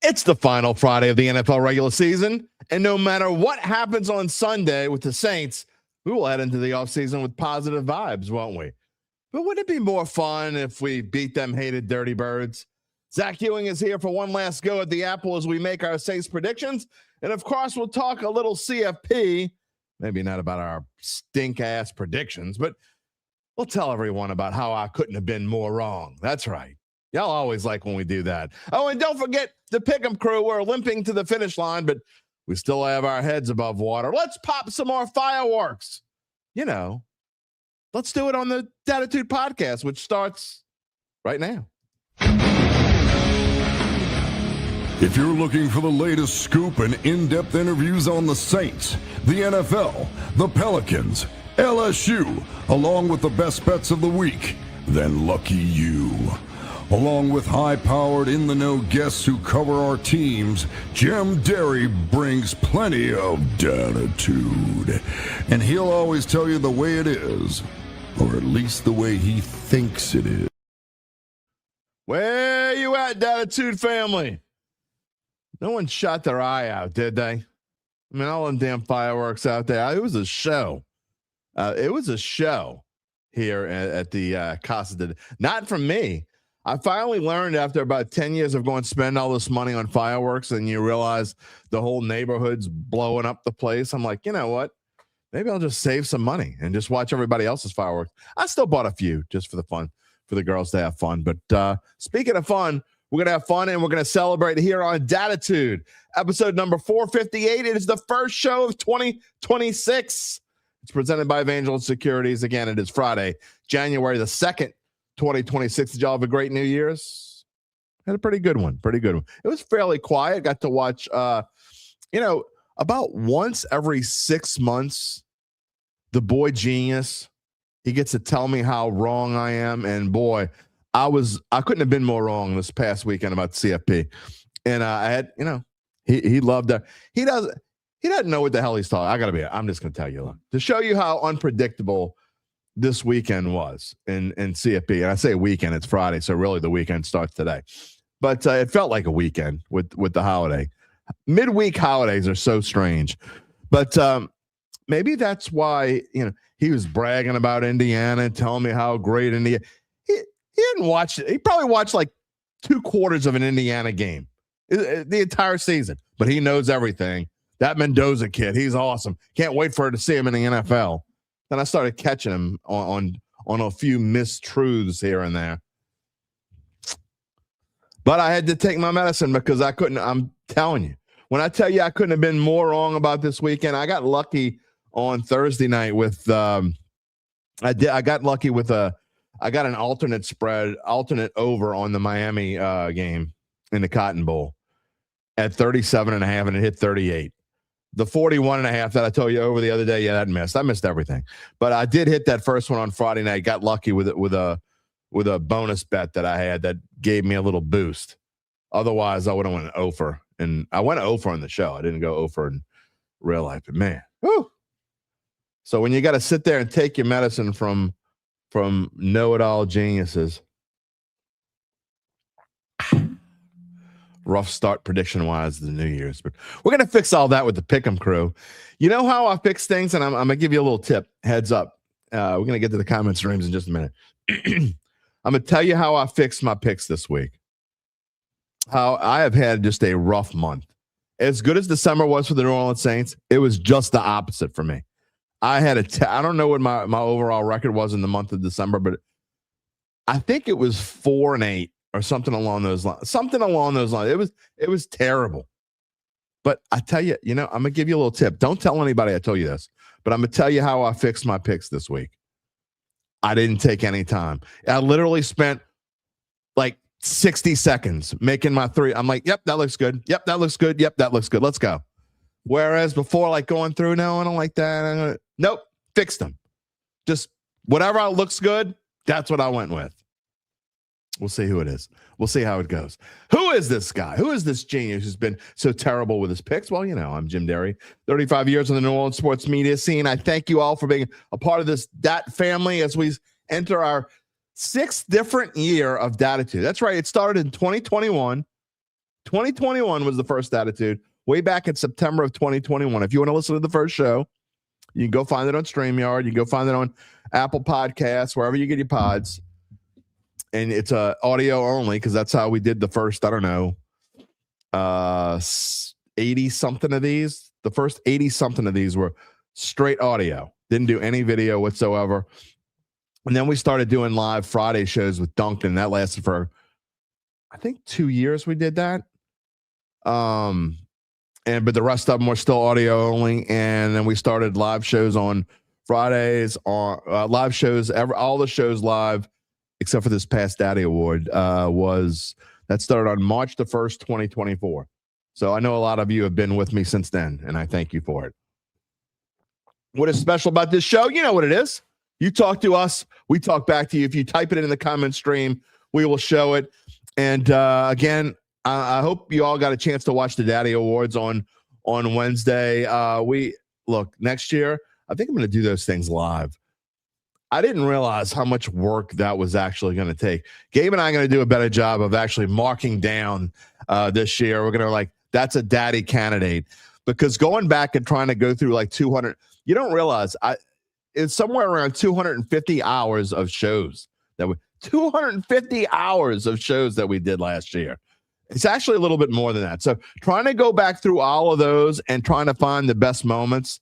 It's the final Friday of the NFL regular season, and no matter what happens on Sunday with the Saints, we will head into the offseason with positive vibes, won't we? But wouldn't it be more fun if we beat them hated dirty birds? Zach Ewing is here for one last go at the apple as we make our Saints predictions. And of course, we'll talk a little CFP, maybe not about our stink-ass predictions, but we'll tell everyone about how I couldn't have been more wrong. That's right. Y'all always like when we do that. Oh, and don't forget the Pick'em crew. We're limping to the finish line, but we still have our heads above water. Let's pop some more fireworks. You know, let's do it on the Dattitude podcast, which starts right now. If you're looking for the latest scoop and in-depth interviews on the Saints, the NFL, the Pelicans, LSU, along with the best bets of the week, then lucky you. Along with high-powered, in-the-know guests who cover our teams, Jim Derry brings plenty of Dattitude. And he'll always tell you the way it is, or at least the way he thinks it is. Where you at, Dattitude family? No one shot their eye out, did they? I mean, all them damn fireworks out there. It was a show. It was a show here at the Casa. Not from me. I finally learned after about 10 years of going to spend all this money on fireworks, and you realize the whole neighborhood's blowing up the place. I'm like, you know what? Maybe I'll just save some money and just watch everybody else's fireworks. I still bought a few just for the fun, for the girls to have fun. But speaking of fun, we're going to have fun and we're going to celebrate here on Dattitude. Episode number 458. It is the first show of 2026. It's presented by Evangeline Securities. Again, it is Friday, January the 2nd. 2026. Did y'all have a great New Year's? Had a pretty good one. It was fairly quiet. Got to watch, about once every 6 months, the boy genius, he gets to tell me how wrong I am. And boy, I couldn't have been more wrong this past weekend about CFP. And I had, he loved that. He doesn't know what the hell he's talking. I'm just going to tell you, look, to show you how unpredictable this weekend was in CFP. And I say weekend, it's Friday, so really the weekend starts today. But it felt like a weekend with the holiday. Midweek holidays are so strange. But maybe that's why, he was bragging about Indiana, telling me how great Indiana. He didn't watch it. He probably watched like 2 quarters of an Indiana game the entire season. But he knows everything. That Mendoza kid, he's awesome. Can't wait for her to see him in the NFL. Then I started catching him on a few mistruths here and there. But I had to take my medicine because I couldn't. I'm telling you, when I tell you I couldn't have been more wrong about this weekend, I got lucky on Thursday night with I got lucky with I got an alternate over on the Miami game in the Cotton Bowl at 37.5, and it hit 38. The 41.5 that I told you over the other day, that missed. I missed everything, but I did hit that first one on Friday night. Got lucky with it with a bonus bet that I had that gave me a little boost. Otherwise, I would have went over, and I went over on the show. I didn't go over in real life, but man, whew. So when you got to sit there and take your medicine from know-it-all geniuses. Rough start prediction-wise the New Year's. But we're going to fix all that with the Pick'em crew. You know how I fix things? And I'm going to give you a little tip. Heads up. We're going to get to the comment streams in just a minute. I'm going to tell you how I fixed my picks this week. How I have had just a rough month. As good as December was for the New Orleans Saints, it was just the opposite for me. I had I don't know what my overall record was in the month of December, but I think it was 4-8. Or something along those lines. It was terrible. But I tell you, I'm going to give you a little tip. Don't tell anybody I told you this. But I'm going to tell you how I fixed my picks this week. I didn't take any time. I literally spent like 60 seconds making my 3. I'm like, yep, that looks good. Yep, that looks good. Yep, that looks good. Let's go. Whereas before, like going through, no, I don't like that. Nope, fixed them. Just whatever looks good, that's what I went with. We'll see who it is. We'll see how it goes. Who is this guy? Who is this genius who's been so terrible with his picks? Well, I'm Jim Derry, 35 years in the New Orleans sports media scene. I thank you all for being a part of this Dat family as we enter our 6th different year of Dattitude. That's right. It started in 2021. 2021 was the first Dattitude, way back in September of 2021. If you want to listen to the first show, you can go find it on StreamYard. You can go find it on Apple Podcasts, wherever you get your pods. And it's audio only, because that's how we did the first, 80-something of these. The first 80-something of these were straight audio. Didn't do any video whatsoever. And then we started doing live Friday shows with Duncan. That lasted for, I think, 2 years we did that. But the rest of them were still audio only. And then we started live shows on Fridays, on live shows, all the shows live, except for this past Daddy Award, that started on March the 1st, 2024. So I know a lot of you have been with me since then, and I thank you for it. What is special about this show? You know what it is. You talk to us, we talk back to you. If you type it in the comment stream, we will show it. And again, I hope you all got a chance to watch the Daddy Awards on Wednesday. Next year, I think I'm going to do those things live. I didn't realize how much work that was actually going to take. Gabe and I are going to do a better job of actually marking down this year. We're going to that's a daddy candidate, because going back and trying to go through 200, you don't realize it's somewhere around 250 hours of shows 250 hours of shows that we did last year. It's actually a little bit more than that. So trying to go back through all of those and trying to find the best moments,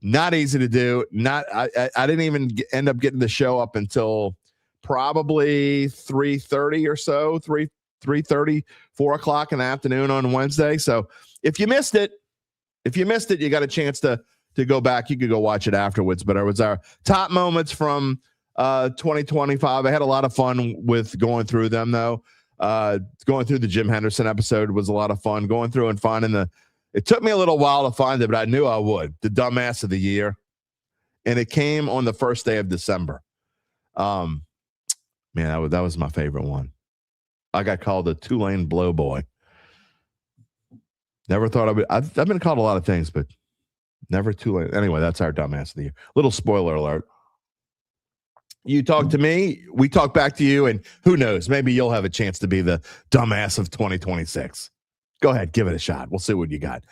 not easy to do. I didn't even end up getting the show up until probably 3:30 or so, 3:30, 4 o'clock in the afternoon on Wednesday. So if you missed it, you got a chance to go back. You could go watch it afterwards. But it was our top moments from 2025. I had a lot of fun with going through them, though. Going through the Jim Henderson episode was a lot of fun. Going through and finding it took me a little while to find it, but I knew I would. The dumbass of the year. And it came on the first day of December. Man, that was my favorite one. I got called a Tulane blow boy. Never thought I would. I've been called a lot of things, but never Tulane. Anyway, that's our dumbass of the year. Little spoiler alert. You talk to me, we talk back to you, and who knows, maybe you'll have a chance to be the dumbass of 2026. Go ahead, give it a shot. We'll see what you got.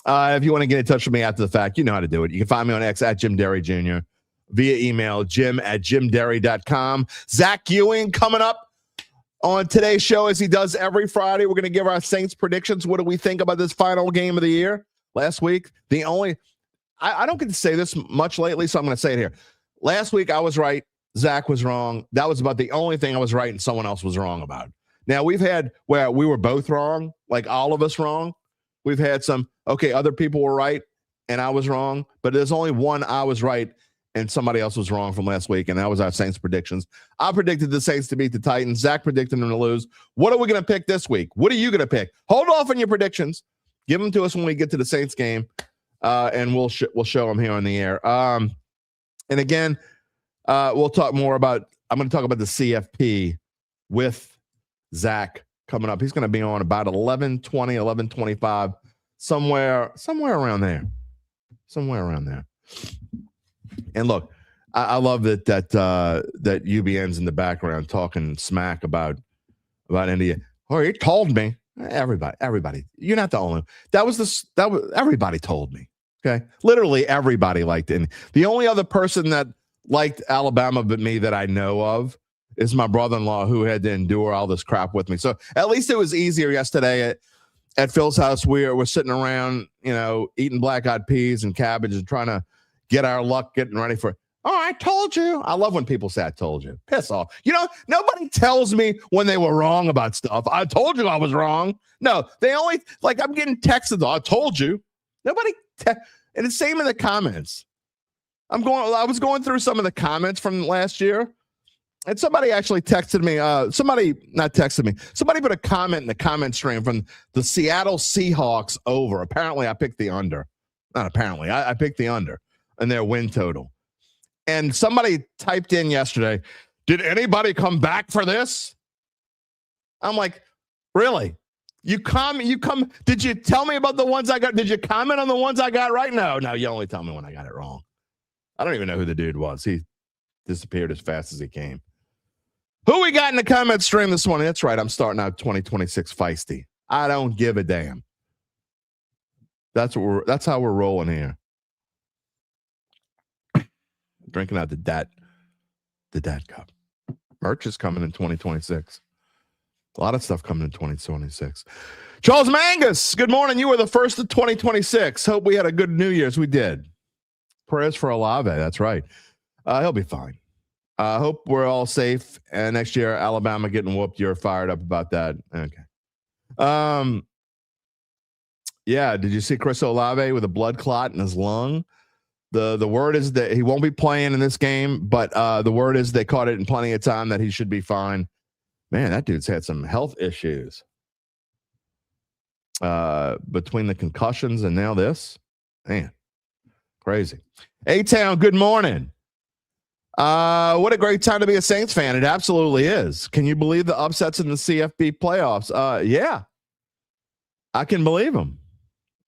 If you want to get in touch with me after the fact, you know how to do it. You can find me on X at Jim Derry Jr., via email, jim@jimderry.com. Zach Ewing coming up on today's show, as he does every Friday. We're going to give our Saints predictions. What do we think about this final game of the year? Last week, I don't get to say this much lately, so I'm going to say it here. Last week, I was right. Zach was wrong. That was about the only thing I was right and someone else was wrong about. Now, we've had where we were both wrong, like all of us wrong. We've had other people were right and I was wrong, but there's only one I was right and somebody else was wrong from last week, and that was our Saints predictions. I predicted the Saints to beat the Titans. Zach predicted them to lose. What are we going to pick this week? What are you going to pick? Hold off on your predictions. Give them to us when we get to the Saints game, and we'll show them here on the air. And again, we'll talk more about. I'm going to talk about the CFP with Zach coming up. He's going to be on about 11:20, 11:25, somewhere around there. And look, I love that UBN's in the background talking smack about India. Oh, he told me. Everybody. You're not the only. That was everybody told me. Okay, literally everybody liked it. And the only other person that liked Alabama but me that I know of is my brother-in-law, who had to endure all this crap with me. So at least it was easier yesterday at Phil's house. We're sitting around, eating black-eyed peas and cabbage and trying to get our luck, getting ready for, I told you. I love when people say, I told you. Piss off. Nobody tells me when they were wrong about stuff. I told you I was wrong. No, they only, I'm getting texted, I told you. Nobody, and it's same in the comments. I was going through some of the comments from last year, and somebody actually texted me. Somebody put a comment in the comment stream from the Seattle Seahawks over. Apparently, I picked the under. Not apparently. I picked the under and their win total. And somebody typed in yesterday, did anybody come back for this? I'm like, really? You come. Did you tell me about the ones I got? Did you comment on the ones I got right? No, you only tell me when I got it wrong. I don't even know who the dude was. He disappeared as fast as he came. Who we got in the comment stream this morning? That's right. I'm starting out 2026 feisty. I don't give a damn. That's how we're rolling here. Drinking out the Dat cup. Merch is coming in 2026. A lot of stuff coming in 2026. Charles Mangus, good morning. You were the first of 2026. Hope we had a good New Year's. We did. Prayers for Olave. That's right. He'll be fine. Hope we're all safe. And next year, Alabama getting whooped. You're fired up about that. Okay. Yeah. Did you see Chris Olave with a blood clot in his lung? The word is that he won't be playing in this game, but the word is they caught it in plenty of time that he should be fine. Man, that dude's had some health issues. Between the concussions and now this. Man, crazy. A-Town, good morning. What a great time to be a Saints fan. It absolutely is. Can you believe the upsets in the CFB playoffs? Yeah. I can believe them.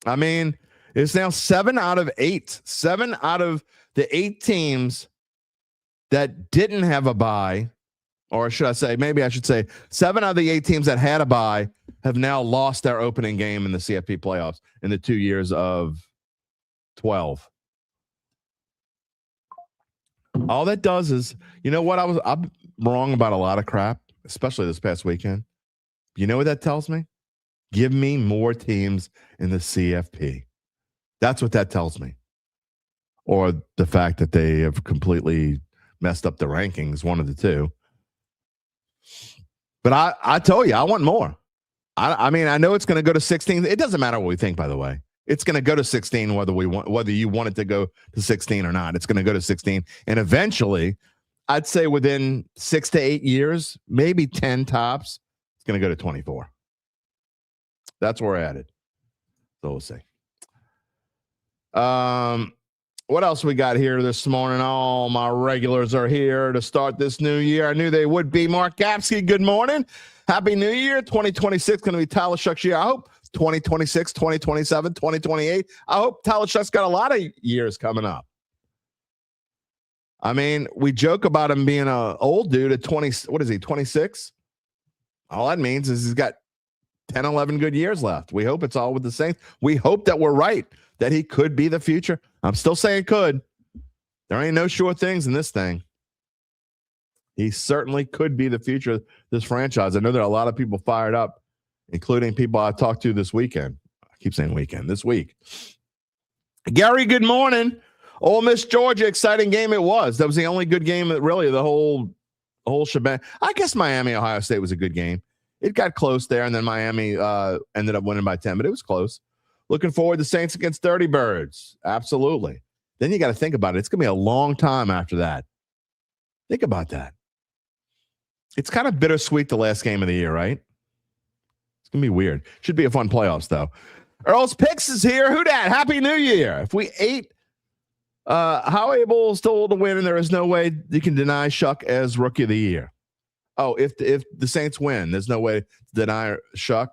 I mean, it's now 7 out of 8. 7 out of the 8 teams that didn't have a bye, or should I say, maybe I should say 7 out of the 8 teams that had a bye have now lost their opening game in the CFP playoffs in the 2 years of 12. All that does is, you know what? I'm wrong about a lot of crap, especially this past weekend. You know what that tells me? Give me more teams in the CFP. That's what that tells me. Or the fact that they have completely messed up the rankings, one of the two. But I told you, I want more. I mean, I know it's going to go to 16. It doesn't matter what we think, by the way. It's going to go to 16 whether you want it to go to 16 or not. It's going to go to 16. And eventually, I'd say within 6 to 8 years, maybe 10 tops, it's going to go to 24. That's where we're at it. So we'll see. What else we got here this morning? All my regulars are here to start this new year. I knew they would be. Mark Gapsky, good morning. Happy New Year. 2026 going to be Tyler Shuck's year. I hope 2026, 2027, 2028. I hope Tyler Shuck's got a lot of years coming up. I mean, we joke about him being an old dude at 20. What is he, 26? All that means is he's got 10, 11 good years left. We hope it's all with the Saints. We hope that we're right, that he could be the future. I'm still saying could. There ain't no sure things in this thing. He certainly could be the future of this franchise. I know there are a lot of people fired up, including people I talked to this weekend. I keep saying weekend, this week. Gary, good morning. Ole Miss, Georgia, exciting game it was. That was the only good game that really the whole shebang. I guess Miami, Ohio State was a good game. It got close there, and then Miami ended up winning by 10, but it was close. Looking forward to Saints against Dirty Birds. Absolutely. Then you got to think about it. It's going to be a long time after that. Think about that. It's kind of bittersweet the last game of the year, right? It's going to be weird. Should be a fun playoffs, though. Earl's Picks is here. Who dat? Happy New Year. If we ate, how able still to win, and there is no way you can deny Shough as Rookie of the Year. Oh, if the Saints win, there's no way to deny Shough.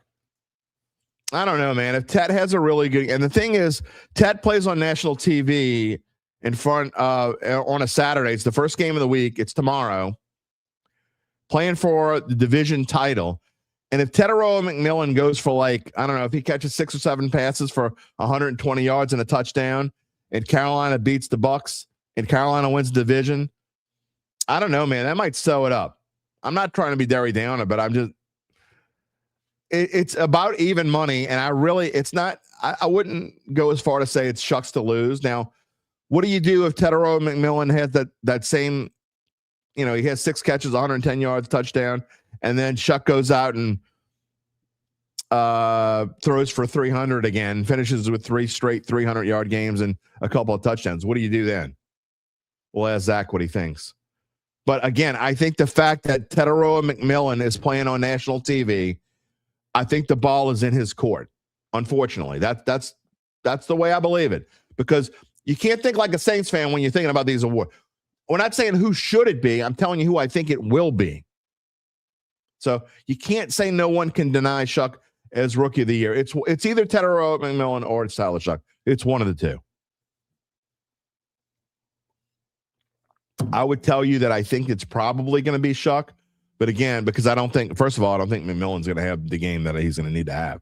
I don't know, man. If Tet has a really good, and the thing is, Tet plays on national TV in front on a Saturday. It's the first game of the week. It's tomorrow. Playing for the division title. And if Teteroa McMillan goes for I don't know, if he catches 6 or 7 passes for 120 yards and a touchdown, and Carolina beats the Bucs, and Carolina wins the division, I don't know, man. That might sew it up. I'm not trying to be Derry Downer, but I'm just, it's about even money. And I wouldn't go as far to say it's Shucks to lose. Now, what do you do if Teteroa McMillan has that same, he has 6 catches, 110 yards, touchdown, and then Shough goes out and throws for 300 again, finishes with 3 straight 300-yard games and a couple of touchdowns. What do you do then? We'll ask Zach what he thinks. But again, I think the fact that Teteroa McMillan is playing on national TV, I think the ball is in his court. Unfortunately, that's the way I believe it, because you can't think like a Saints fan when you're thinking about these awards. We're not saying who should it be. I'm telling you who I think it will be. So you can't say no one can deny Shough as Rookie of the Year. It's either Teteroa McMillan or it's Tyler Shough. It's one of the two. I would tell you that I think it's probably going to be Shough, But again, because I don't think, first of all, I don't think McMillan's going to have the game that he's going to need to have.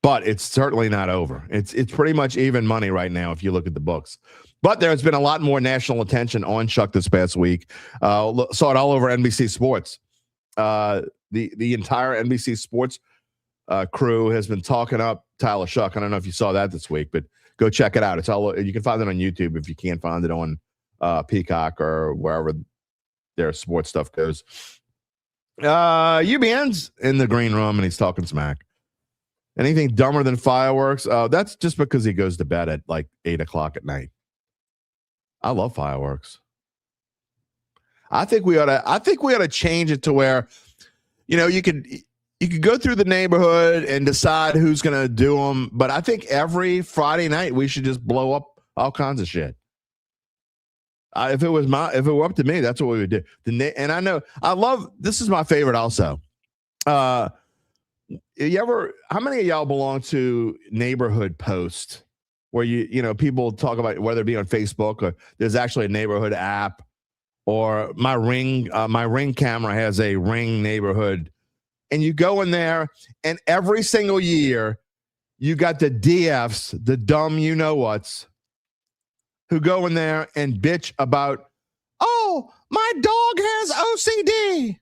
But it's certainly not over. It's pretty much even money right now if you look at the books. But there's been a lot more national attention on Shough this past week. Saw it all over NBC Sports. The entire NBC Sports crew has been talking up Tyler Shough. I don't know if you saw that this week, but go check it out. It's all, you can find it on YouTube if you can't find it on Peacock or wherever their sports stuff goes. UBN's in the green room and he's talking smack. Anything dumber than fireworks? That's just because he goes to bed at like 8:00 at night. I love fireworks. I think we ought to change it to where, you could go through the neighborhood and decide who's going to do them. But I think every Friday night we should just blow up all kinds of shit. If it were up to me, that's what we would do. And I know this is my favorite also. How many of y'all belong to neighborhood post where people talk about whether it be on Facebook or there's actually a neighborhood app, or my Ring camera has a Ring neighborhood, and you go in there and every single year you got the DFs, the dumb whats, who go in there and bitch about, oh, my dog has OCD.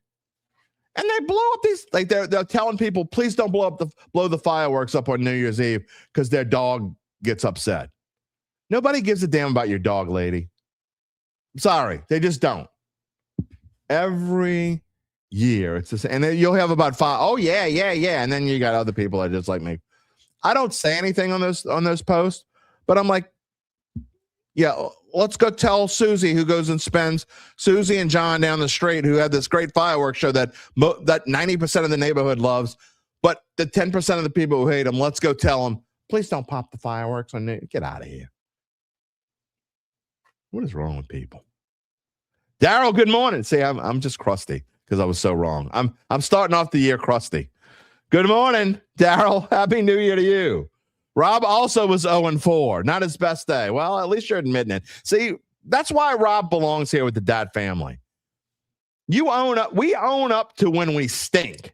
And they blow up these, like they're telling people, please don't blow the fireworks up on New Year's Eve because their dog gets upset. Nobody gives a damn about your dog, lady. Sorry, they just don't. Every year it's the same, and then you'll have about 5. Oh yeah, and then you got other people that just like me. I don't say anything on those posts, but I'm like, yeah, let's go tell Susie, who goes and spends, Susie and John down the street, who had this great fireworks show that 90% of the neighborhood loves, but the 10% of the people who hate them, let's go tell them, please don't pop the fireworks on New. Get out of here. What is wrong with people? Daryl, good morning. See, I'm just crusty because I was so wrong. I'm starting off the year crusty. Good morning, Daryl. Happy New Year to you. Rob also was 0-4. Not his best day. Well, at least you're admitting it. See, that's why Rob belongs here with the Dad family. You own up. We own up to when we stink.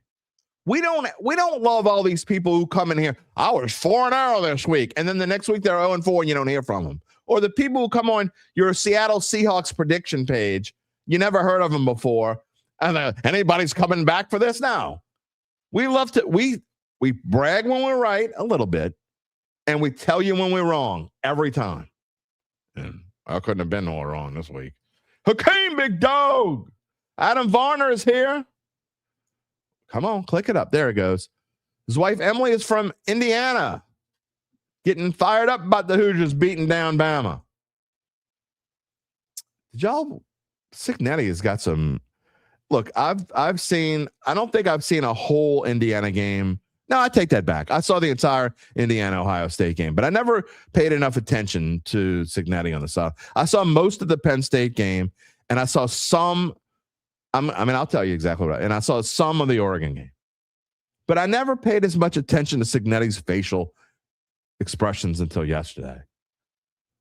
We don't love all these people who come in here. I was 4-0 this week, and then the next week they're 0-4, and you don't hear from them. Or the people who come on your Seattle Seahawks prediction page, you never heard of them before, and anybody's coming back for this now. We love to we brag when we're right a little bit. And we tell you when we're wrong every time. And I couldn't have been more wrong this week. Hakeem, big dog. Adam Varner is here. Come on, click it up. There it goes. His wife, Emily, is from Indiana. Getting fired up about the Hoosiers beating down Bama. Signetti has got some. Look, I don't think I've seen a whole Indiana game. No, I take that back. I saw the entire Indiana-Ohio State game, but I never paid enough attention to Signetti on the side. I saw most of the Penn State game, and I saw some. I'll tell you exactly what. And I saw some of the Oregon game, but I never paid as much attention to Signetti's facial expressions until yesterday.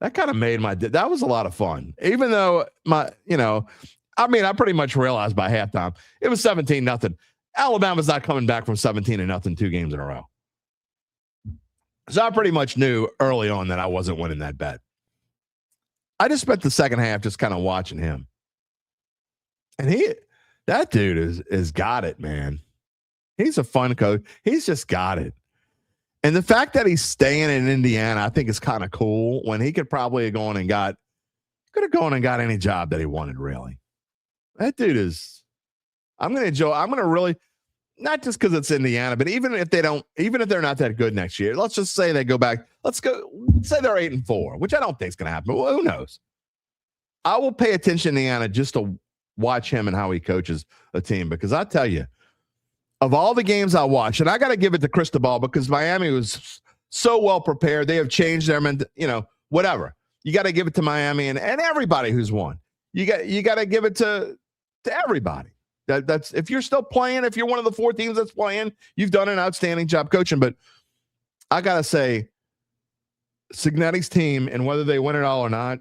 That kind of made that was a lot of fun, even though I pretty much realized by halftime it was 17-0. Alabama's not coming back from 17-0 2 games in a row. So I pretty much knew early on that I wasn't winning that bet. I just spent the second half just kind of watching him. And that dude is got it, man. He's a fun coach. He's just got it. And the fact that he's staying in Indiana, I think is kind of cool, when he could probably have gone and got any job that he wanted, really. That dude is. I'm going to really, not just because it's Indiana, but even if they're not that good next year, let's just say they go back. Let's say they're 8-4, which I don't think is going to happen. Well, who knows? I will pay attention to Indiana just to watch him and how he coaches a team, because I tell you, of all the games I watched, and I got to give it to Cristobal because Miami was so well prepared. They have changed their whatever. You got to give it to Miami and everybody who's won. You got to give it to everybody. That's if you're still playing, if you're one of the 4 teams that's playing, you've done an outstanding job coaching. But I got to say, Signetti's team, and whether they win it all or not,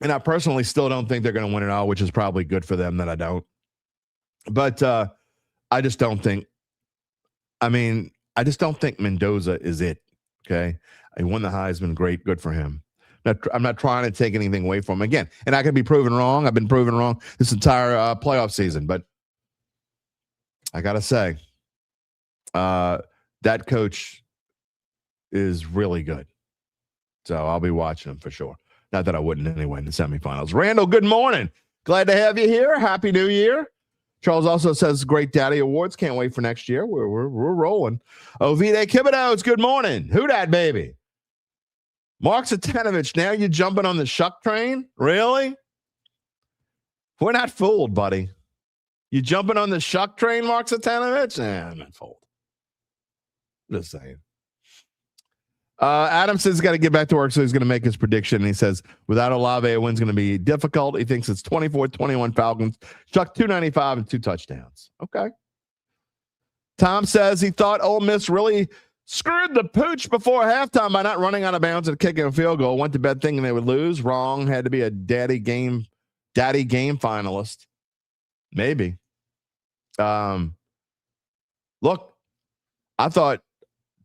And I personally still don't think they're going to win it all, which is probably good for them that I don't. But I just don't think, I just don't think Mendoza is it. Okay. He won the Heisman. Great. Good for him. I'm not trying to take anything away from him again. And I can be proven wrong. I've been proven wrong this entire playoff season. But I got to say, that coach is really good. So I'll be watching him for sure. Not that I wouldn't anyway in the semifinals. Randall, good morning. Glad to have you here. Happy New Year. Charles also says great daddy awards. Can't wait for next year. We're rolling. Ovide Kibidos, good morning. Who dat, baby? Mark Satanovich, now you're jumping on the Shough train? Really? We're not fooled, buddy. You jumping on the Shough train, Mark Satanovich? Nah, I'm not fooled. Just saying. Adam says he's got to get back to work, so he's going to make his prediction. And he says, without Olave, a win's going to be difficult. He thinks it's 24-21 Falcons. Shough 295 and 2 touchdowns. Okay. Tom says he thought Ole Miss really screwed the pooch before halftime by not running out of bounds and kicking a field goal. Went to bed thinking they would lose. Wrong. Had to be a daddy game finalist. Maybe. Look, I thought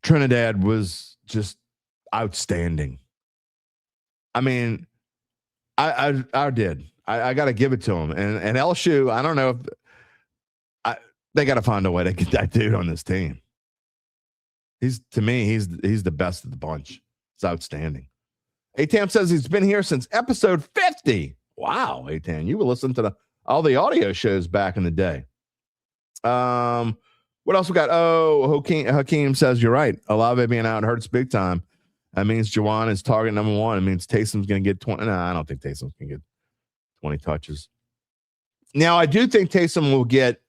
Trinidad was just outstanding. I mean, I did. I got to give it to him. And LSU, I don't know if they got to find a way to get that dude on this team. He's the best of the bunch. It's outstanding. Atam says he's been here since episode 50. Wow, Atam, you were listening to all the audio shows back in the day. What else we got? Oh, Hakeem says you're right. Olave being out hurts big time. That means Juwan is target number 1. It means Taysom's going to get 20. No, I don't think Taysom's going to get 20 touches. Now, I do think Taysom will get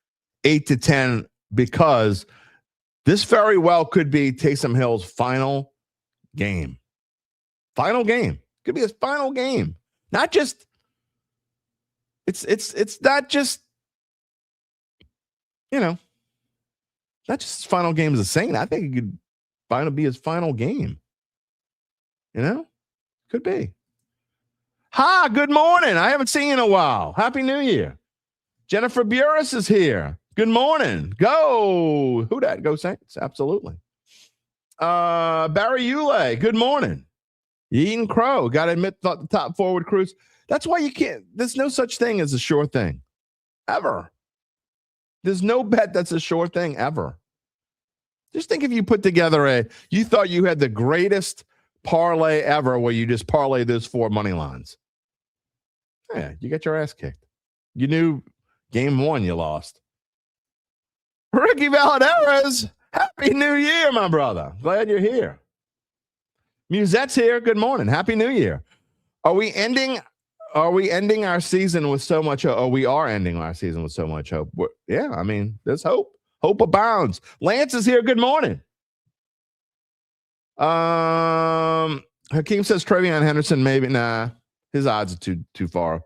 8 to 10 because this very well could be Taysom Hill's final game. Final game. Could be his final game. Not just it's not just, not just his final game as a Saint. I think it could be his final game. Could be. Hi, good morning. I haven't seen you in a while. Happy New Year. Jennifer Burris is here. Good morning. Go. Who dat? Go Saints. Absolutely. Barry Ule. Good morning. Eaton Crow. Got to admit, thought the top forward crews. That's why you can't. There's no such thing as a sure thing. Ever. There's no bet that's a sure thing ever. Just think if you put together you thought you had the greatest parlay ever where you just parlay those 4 money lines. Yeah, you got your ass kicked. You knew game 1 you lost. Ricky Valadares, Happy New Year, my brother. Glad you're here. Musette's here. Good morning. Happy New Year. Are we ending our season with so much hope? We are ending our season with so much hope. Yeah, there's hope. Hope abounds. Lance is here. Good morning. Hakeem says Travion Henderson, maybe. Nah, his odds are too far.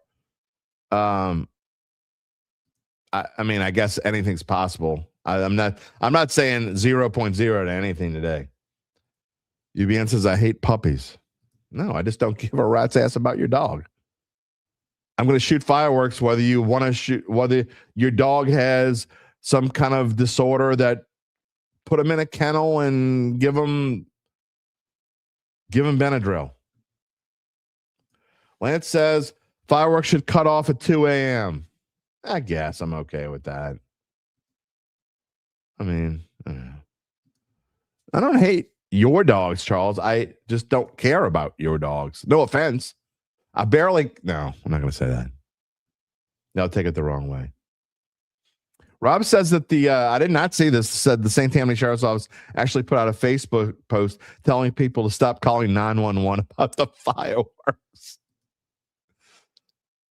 I guess anything's possible. I'm not saying 0.0 to anything today. UBN says I hate puppies. No, I just don't give a rat's ass about your dog. I'm going to shoot fireworks whether you want to shoot, whether your dog has some kind of disorder that put him in a kennel and give him Benadryl. Lance says fireworks should cut off at 2 a.m. I guess I'm okay with that. I don't hate your dogs, Charles. I just don't care about your dogs. No offense. No, I'm not going to say that. They'll take it the wrong way. Rob says that I did not see this, said the St. Tammany Sheriff's Office actually put out a Facebook post telling people to stop calling 911 about the fireworks.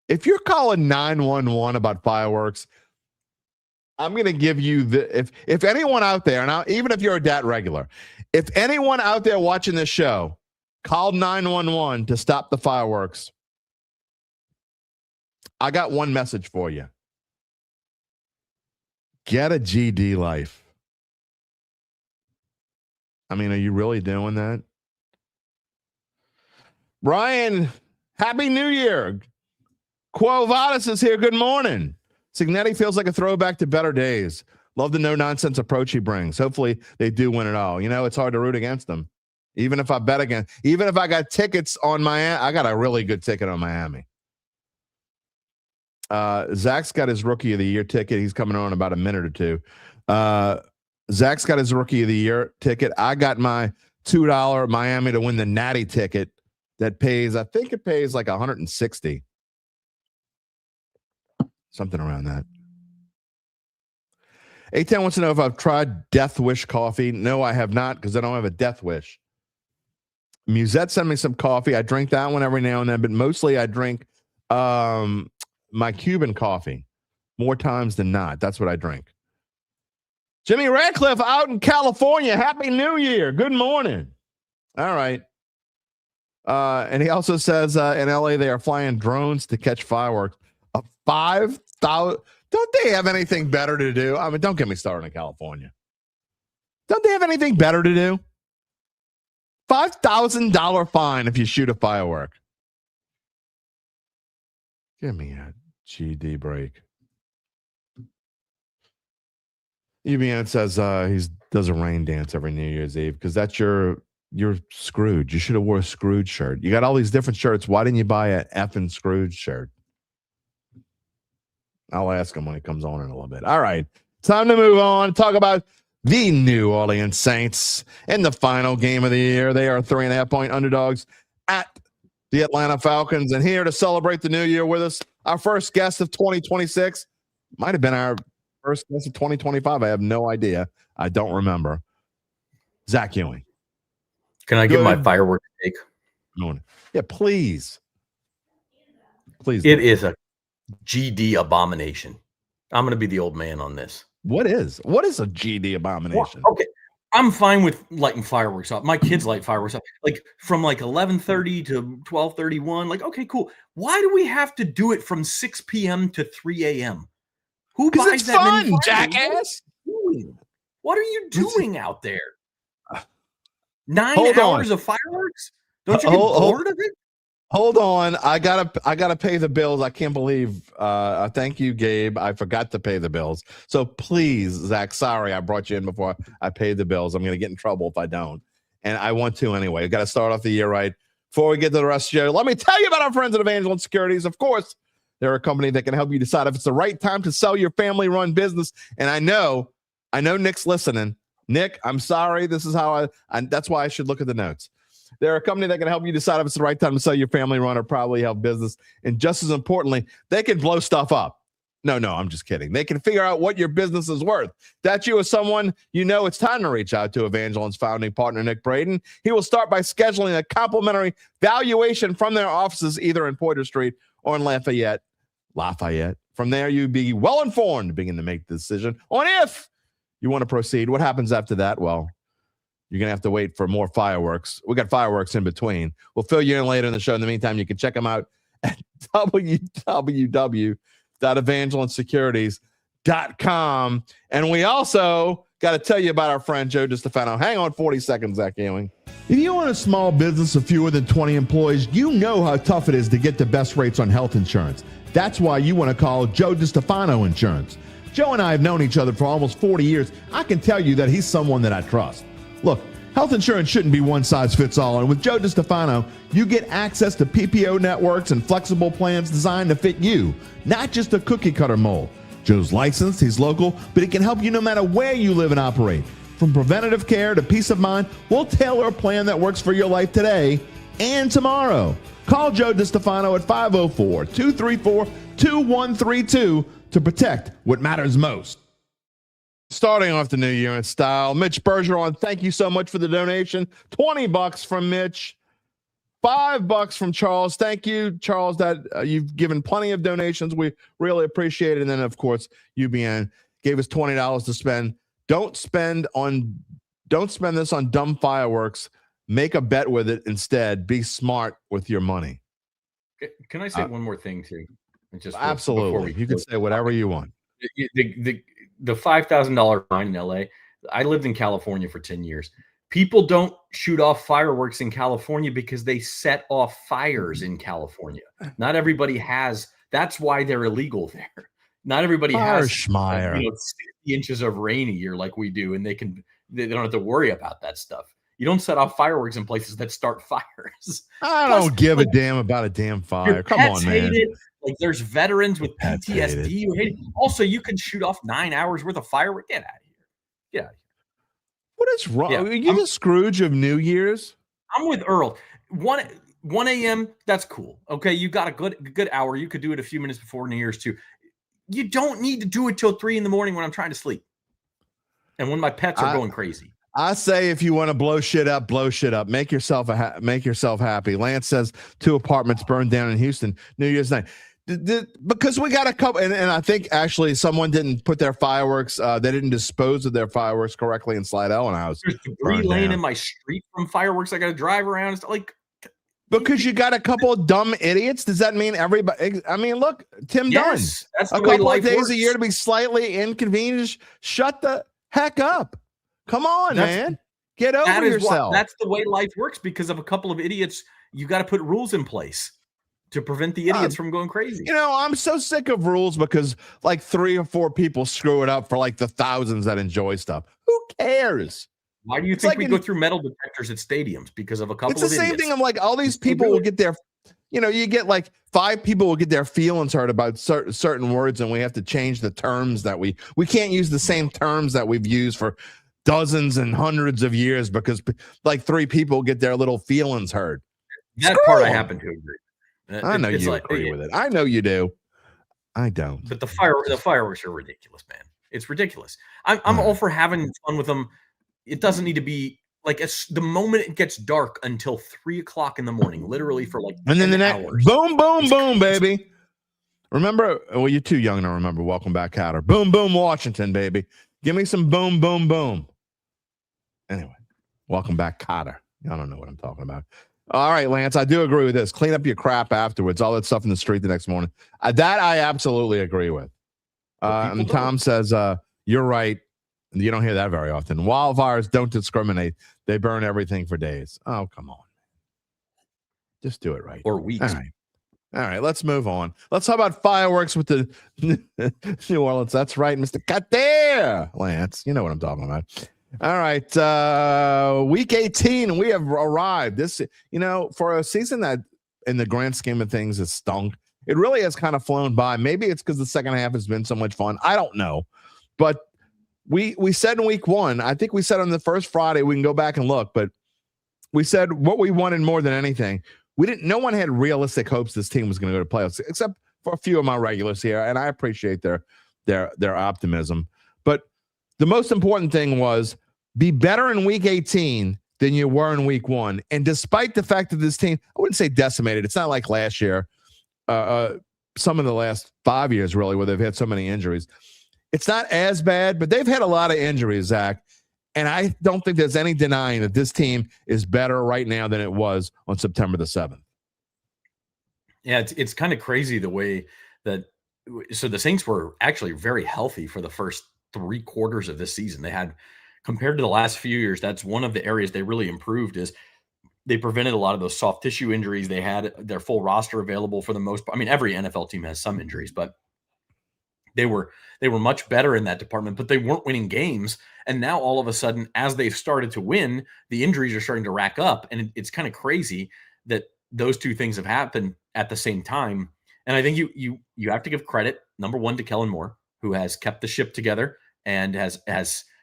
If you're calling 911 about fireworks, I'm going to give you if anyone out there, now even if you're a DAT regular, if anyone out there watching this show called 911 to stop the fireworks, I got one message for you. Get a GD life. Are you really doing that? Brian Happy New Year. Quo Vadis is here. Good morning. Signetti feels like a throwback to better days. Love the no-nonsense approach he brings. Hopefully they do win it all. You know, it's hard to root against them. Even if I bet again, even if I got tickets on Miami, I got a really good ticket on Miami. Zach's got his Rookie of the Year ticket. He's coming on in about a minute or two. Zach's got his Rookie of the Year ticket. I got my $2 Miami to win the Natty ticket that pays, I think it pays like $160. Something around that. A10 wants to know if I've tried Death Wish coffee. No, I have not, because I don't have a Death Wish. Musette sent me some coffee. I drink that one every now and then, but mostly I drink my Cuban coffee more times than not. That's what I drink. Jimmy Radcliffe out in California. Happy New Year. Good morning. All right. And he also says in LA they are flying drones to catch fireworks. 5,000. Don't they have anything better to do? I mean, don't get me started in California. Don't they have anything better to do? $5,000 fine if you shoot a firework. Give me a GD break. UBN says he does a rain dance every New Year's Eve because that's you're Scrooge. You should have wore a Scrooge shirt. You got all these different shirts. Why didn't you buy an effing Scrooge shirt? I'll ask him when he comes on in a little bit. All right. Time to move on. Talk about the New Orleans Saints in the final game of the year. They are 3.5-point underdogs at the Atlanta Falcons. And here to celebrate the new year with us, our first guest of 2026. Might have been our first guest of 2025. I have no idea. I don't remember. Zach Ewing. Can I give my fireworks take? Yeah, please. Please. It is a GD abomination. I'm going to be the old man on this. What is a GD abomination? Well, okay. I'm fine with lighting fireworks up. My kids light fireworks up like from like 11:30 to 12:31. Like, okay, cool. Why do we have to do it from 6 p.m. to 3 a.m.? Who buys it's that fun, many jackass? What are you doing out there? 9 hours of fireworks? Don't you get bored of it? Hold on. I gotta pay the bills. I can't believe thank you, Gabe. I forgot to pay the bills. So please, Zach, sorry I brought you in before I paid the bills. I'm gonna get in trouble if I don't. And I want to anyway. I've got to start off the year right. Before we get to the rest of the show, let me tell you about our friends at Evangeline Securities. Of course, they're a company that can help you decide if it's the right time to sell your family-run business. And I know Nick's listening. Nick, I'm sorry. This is how that's why I should look at the notes. They're a company that can help you decide if it's the right time to sell your family run or probably help business. And just as importantly, they can blow stuff up. No, I'm just kidding. They can figure out what your business is worth. That's you as someone you know it's time to reach out to Evangeline's founding partner, Nick Braden. He will start by scheduling a complimentary valuation from their offices either in Poydras Street or in Lafayette. From there, you'll be well informed to begin to make the decision on if you want to proceed. What happens after that? Well, you're going to have to wait for more fireworks. We got fireworks in between. We'll fill you in later in the show. In the meantime, you can check them out at www.evangelinesecurities.com. And we also got to tell you about our friend Joe DiStefano. Hang on 40 seconds, Zach Ewing. If you own a small business of fewer than 20 employees, you know how tough it is to get the best rates on health insurance. That's why you want to call Joe DiStefano Insurance. Joe and I have known each other for almost 40 years. I can tell you that he's someone that I trust. Look, health insurance shouldn't be one size fits all. And with Joe DiStefano, you get access to PPO networks and flexible plans designed to fit you, not just a cookie cutter mold. Joe's licensed, he's local, but he can help you no matter where you live and operate. From preventative care to peace of mind, we'll tailor a plan that works for your life today and tomorrow. Call Joe DiStefano at 504-234-2132 to protect what matters most. Starting off the new year in style, Mitch Bergeron, thank you so much for the donation. $20 from Mitch, $5 from Charles. Thank you, Charles, that you've given plenty of donations. We really appreciate it. And then, of course, UBN gave us $20 to spend. Don't spend this on dumb fireworks. Make a bet with it instead. Be smart with your money. Can I say one more thing too? Just absolutely. You can say whatever you want. The $5,000 fine in LA. I lived in California for 10 years. People don't shoot off fireworks in California because they set off fires in California. Not everybody has. That's why they're illegal there. Not everybody has 60 inches of rain a year like we do, and they don't have to worry about that stuff. You don't set off fireworks in places that start fires. I don't give a damn about a damn fire. Come on, man. Like there's veterans with PTSD who hate it. Also, you can shoot off 9 hours worth of fireworks. Get out of here. Get out of here. What is wrong? Yeah, Are you the Scrooge of New Year's? I'm with Earl. 1 a.m., that's cool. Okay, you got a good hour. You could do it a few minutes before New Year's too. You don't need to do it till 3 a.m. when I'm trying to sleep. And when my pets are going crazy. I say if you want to blow shit up, blow shit up. Make yourself happy. Lance says 2 apartments burned down in Houston New Year's night. Because we got a couple, and I think actually someone didn't put their fireworks, they didn't dispose of their fireworks correctly in Slidell and House. There's debris laying in my street from fireworks. I got to drive around. It's like, because you got a couple of dumb idiots. Does that mean everybody? I mean, look, Tim Dunn. That's a couple of days a year to be slightly inconvenienced. Shut the heck up. Come on, man. Get over yourself. That's the way life works because of a couple of idiots. You got to put rules in place to prevent the idiots from going crazy. I'm so sick of rules because like 3 or 4 people screw it up for like the thousands that enjoy stuff. Who cares? Why do you think we go through metal detectors at stadiums? Because of a couple of idiots. It's the same thing. I'm like, all these people will get their, you get like 5 people will get their feelings hurt about certain words, and we have to change the terms that we can't use the same terms that we've used for dozens and hundreds of years because like 3 people get their little feelings hurt. That part I happen to agree. I know you agree with it. I know you do. I don't. But the fireworks are ridiculous, man. It's ridiculous. I'm all for having fun with them. It doesn't need to be like the moment it gets dark until 3 o'clock in the morning, literally for like. And then the next boom, boom, boom, baby. Remember? Well, you're too young to remember. Welcome back, Cotter. Boom, boom, Washington, baby. Give me some boom, boom, boom. Anyway, welcome back, Cotter. I don't know what I'm talking about. All right, Lance, I do agree with this. Clean up your crap afterwards. All that stuff in the street the next morning. That I absolutely agree with. And Tom says, you're right. You don't hear that very often. Wildfires don't discriminate. They burn everything for days. Oh, come on. Just do it right. Or weeks. All right, let's move on. Let's talk about fireworks with the New Orleans. That's right, Mr. Cut there, Lance. You know what I'm talking about. All right, week 18, we have arrived. This, for a season that, in the grand scheme of things, has stunk. It really has kind of flown by. Maybe it's because the second half has been so much fun. I don't know, but we said in week 1. I think we said on the first Friday. We can go back and look, but we said what we wanted more than anything. No one had realistic hopes this team was going to go to playoffs, except for a few of my regulars here, and I appreciate their optimism. But the most important thing was be better in week 18 than you were in week 1. And despite the fact that this team, I wouldn't say decimated. It's not like last year, some of the last 5 years, really, where they've had so many injuries. It's not as bad, but they've had a lot of injuries, Zach. And I don't think there's any denying that this team is better right now than it was on September the 7th. Yeah, it's kind of crazy the way that – so the Saints were actually very healthy for the first 3 quarters of this season. They had – compared to the last few years, that's one of the areas they really improved is they prevented a lot of those soft tissue injuries. They had their full roster available for the most part. I mean, every NFL team has some injuries, but they were much better in that department, but they weren't winning games. And now all of a sudden, as they've started to win, the injuries are starting to rack up. And it's kind of crazy that those two things have happened at the same time. And I think you have to give credit, number one, to Kellen Moore, who has kept the ship together and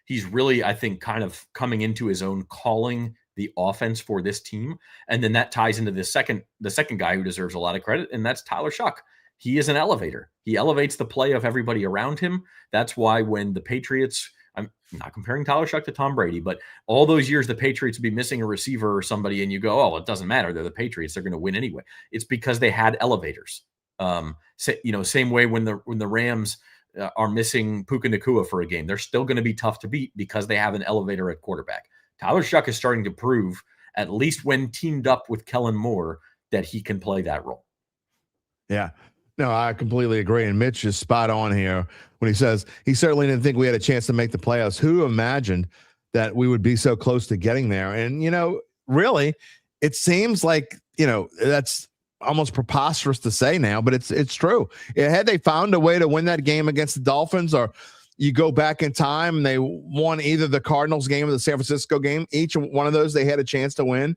he's really, I think, kind of coming into his own, calling the offense for this team. And then that ties into the second guy who deserves a lot of credit, and that's Tyler Shough. He is an elevator. He elevates the play of everybody around him. That's why when the Patriots, I'm not comparing Tyler Shough to Tom Brady, but all those years the Patriots would be missing a receiver or somebody, and you go, oh, it doesn't matter. They're the Patriots. They're going to win anyway. It's because they had elevators. Same way when the Rams are missing Puka Nacua for a game, they're still going to be tough to beat because they have an elevator at quarterback. Tyler Shough is starting to prove, at least when teamed up with Kellen Moore, that he can play that role. Yeah. No, I completely agree. And Mitch is spot on here when he says he certainly didn't think we had a chance to make the playoffs. Who imagined that we would be so close to getting there. And, really, it seems like, that's almost preposterous to say now, but it's true. Had they found a way to win that game against the Dolphins, or you go back in time and they won either the Cardinals game or the San Francisco game, each one of those they had a chance to win,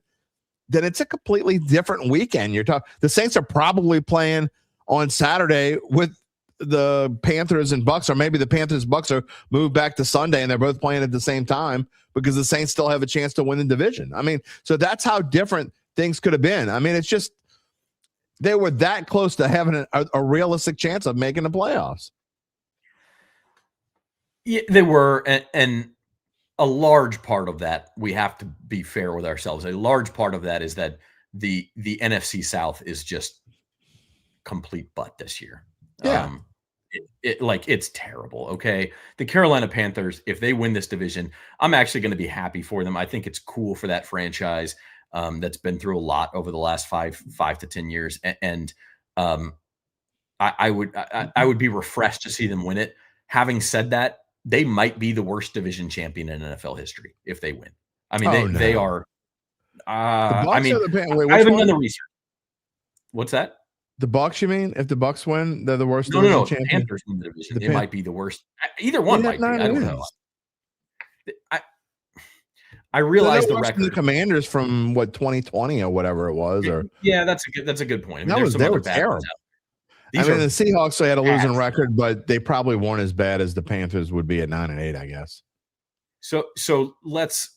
then it's a completely different weekend. The Saints are probably playing on Saturday with the Panthers and Bucks, or maybe the Panthers Bucks are moved back to Sunday and they're both playing at the same time because the Saints still have a chance to win the division. I mean, so that's how different things could have been. I mean, it's just they were that close to having a realistic chance of making the playoffs. Yeah, they were, and a large part of that, we have to be fair with ourselves. A large part of that is that the NFC South is just complete butt this year. Yeah. It's terrible. Okay. The Carolina Panthers, if they win this division, I'm actually going to be happy for them. I think it's cool for that franchise that's been through a lot over the last 5 to 10 years. And I would be refreshed to see them win it. Having said that, they might be the worst division champion in NFL history if they win. I mean, they are. I haven't done the research. What's that? The Bucks, you mean? If the Bucks win, they're the worst. No. The Panthers win the division. It might be the worst. Either one might be. I don't know. I realize the record. The Commanders from 2020 or whatever it was, or that's a good point. I mean, they were terrible. The Seahawks had a losing record, but they probably weren't as bad as the Panthers would be at 9-8, I guess. So let's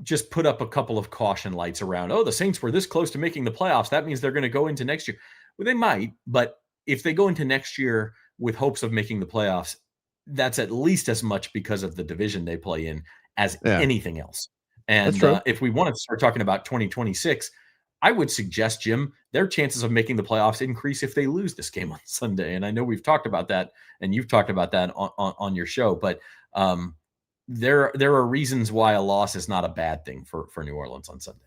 just put up a couple of caution lights around. Oh, the Saints were this close to making the playoffs. That means they're going to go into next year. Well, they might, but if they go into next year with hopes of making the playoffs, that's at least as much because of the division they play in as anything else. And if we want to start talking about 2026, I would suggest, Jim, their chances of making the playoffs increase if they lose this game on Sunday. And I know we've talked about that, and you've talked about that on your show, but there are reasons why a loss is not a bad thing for New Orleans on Sunday.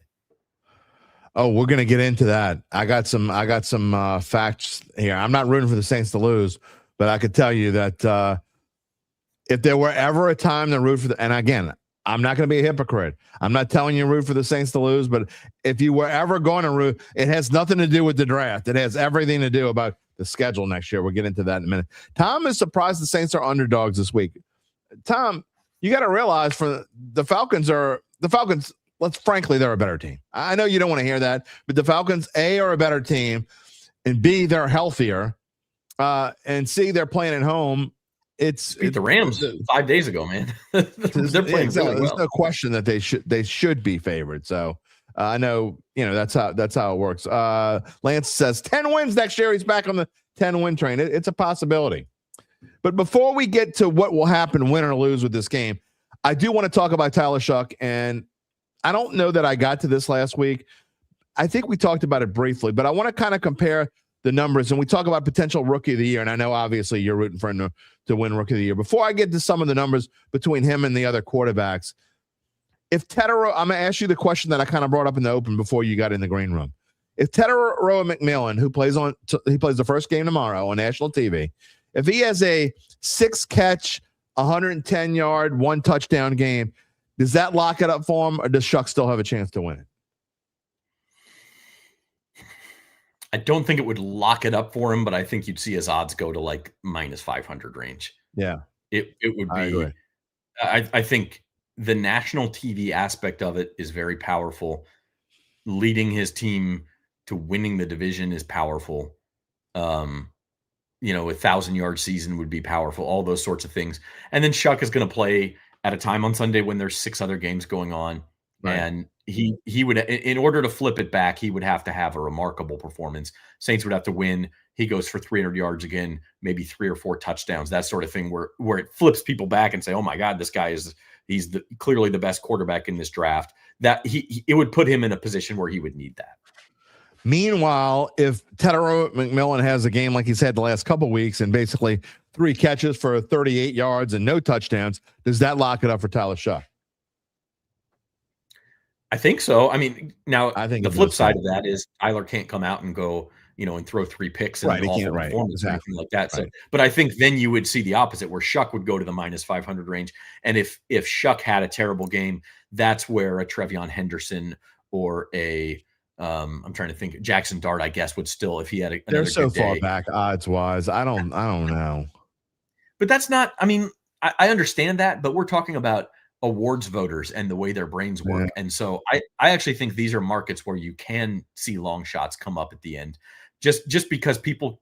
Oh, we're going to get into that. I got some facts here. I'm not rooting for the Saints to lose, but I could tell you that if there were ever a time to root for and again, I'm not going to be a hypocrite. I'm not telling you to root for the Saints to lose, but if you were ever going to root, it has nothing to do with the draft. It has everything to do about the schedule next year. We'll get into that in a minute. Tom is surprised the Saints are underdogs this week. Tom, you got to realize for the Falcons, frankly, they're a better team. I know you don't want to hear that, but the Falcons, A, are a better team, and B, they're healthier, and C, they're playing at home. It's beat the Rams 5 days ago, man. They're playing really well. There's no question that they should be favored. So I know, that's how it works. Lance says 10 wins next year. He's back on the 10-win train. It's a possibility. But before we get to what will happen, win or lose with this game, I do want to talk about Tyler Shough. And I don't know that I got to this last week. I think we talked about it briefly, but I want to kind of compare the numbers, and we talk about potential rookie of the year. And I know obviously you're rooting for him to win rookie of the year. Before I get to some of the numbers between him and the other quarterbacks, I'm going to ask you the question that I kind of brought up in the open before you got in the green room. If Tetairoa McMillan, who plays the first game tomorrow on national TV, if he has a 6-catch, 110-yard, 1-touchdown game, does that lock it up for him, or does Shough still have a chance to win it? I don't think it would lock it up for him, but I think you'd see his odds go to like minus 500 range. Yeah. It would be. I think the national TV aspect of it is very powerful. Leading his team to winning the division is powerful. A 1,000-yard season would be powerful, all those sorts of things. And then Shough is going to play at a time on Sunday when there's 6 other games going on. Right. And he would, in order to flip it back, he would have to have a remarkable performance. Saints would have to win. He goes for 300 yards again, maybe 3 or 4 touchdowns, that sort of thing, where it flips people back and say, oh my God, this guy he's clearly the best quarterback in this draft. That it would put him in a position where he would need that. Meanwhile, if Tetairoa McMillan has a game like he's had the last couple of weeks and basically 3 catches for 38 yards and no touchdowns, does that lock it up for Tyler Shough? I think so. I mean, now I think the flip side of that is Tyler can't come out and go, and throw 3 picks in Right, an he awful can't, right, performance or exactly, anything like that. So, right. but I think then you would see the opposite, where Shough would go to the minus 500 range. And if Shough had a terrible game, that's where a Trevion Henderson or a I'm trying to think, Jackson Dart, I guess, would still, if he had They're another so good far day. back odds wise. I don't know. But that's not, I mean, I understand that, but we're talking about awards voters and the way their brains work. Yeah. And so I actually think these are markets where you can see long shots come up at the end, just because people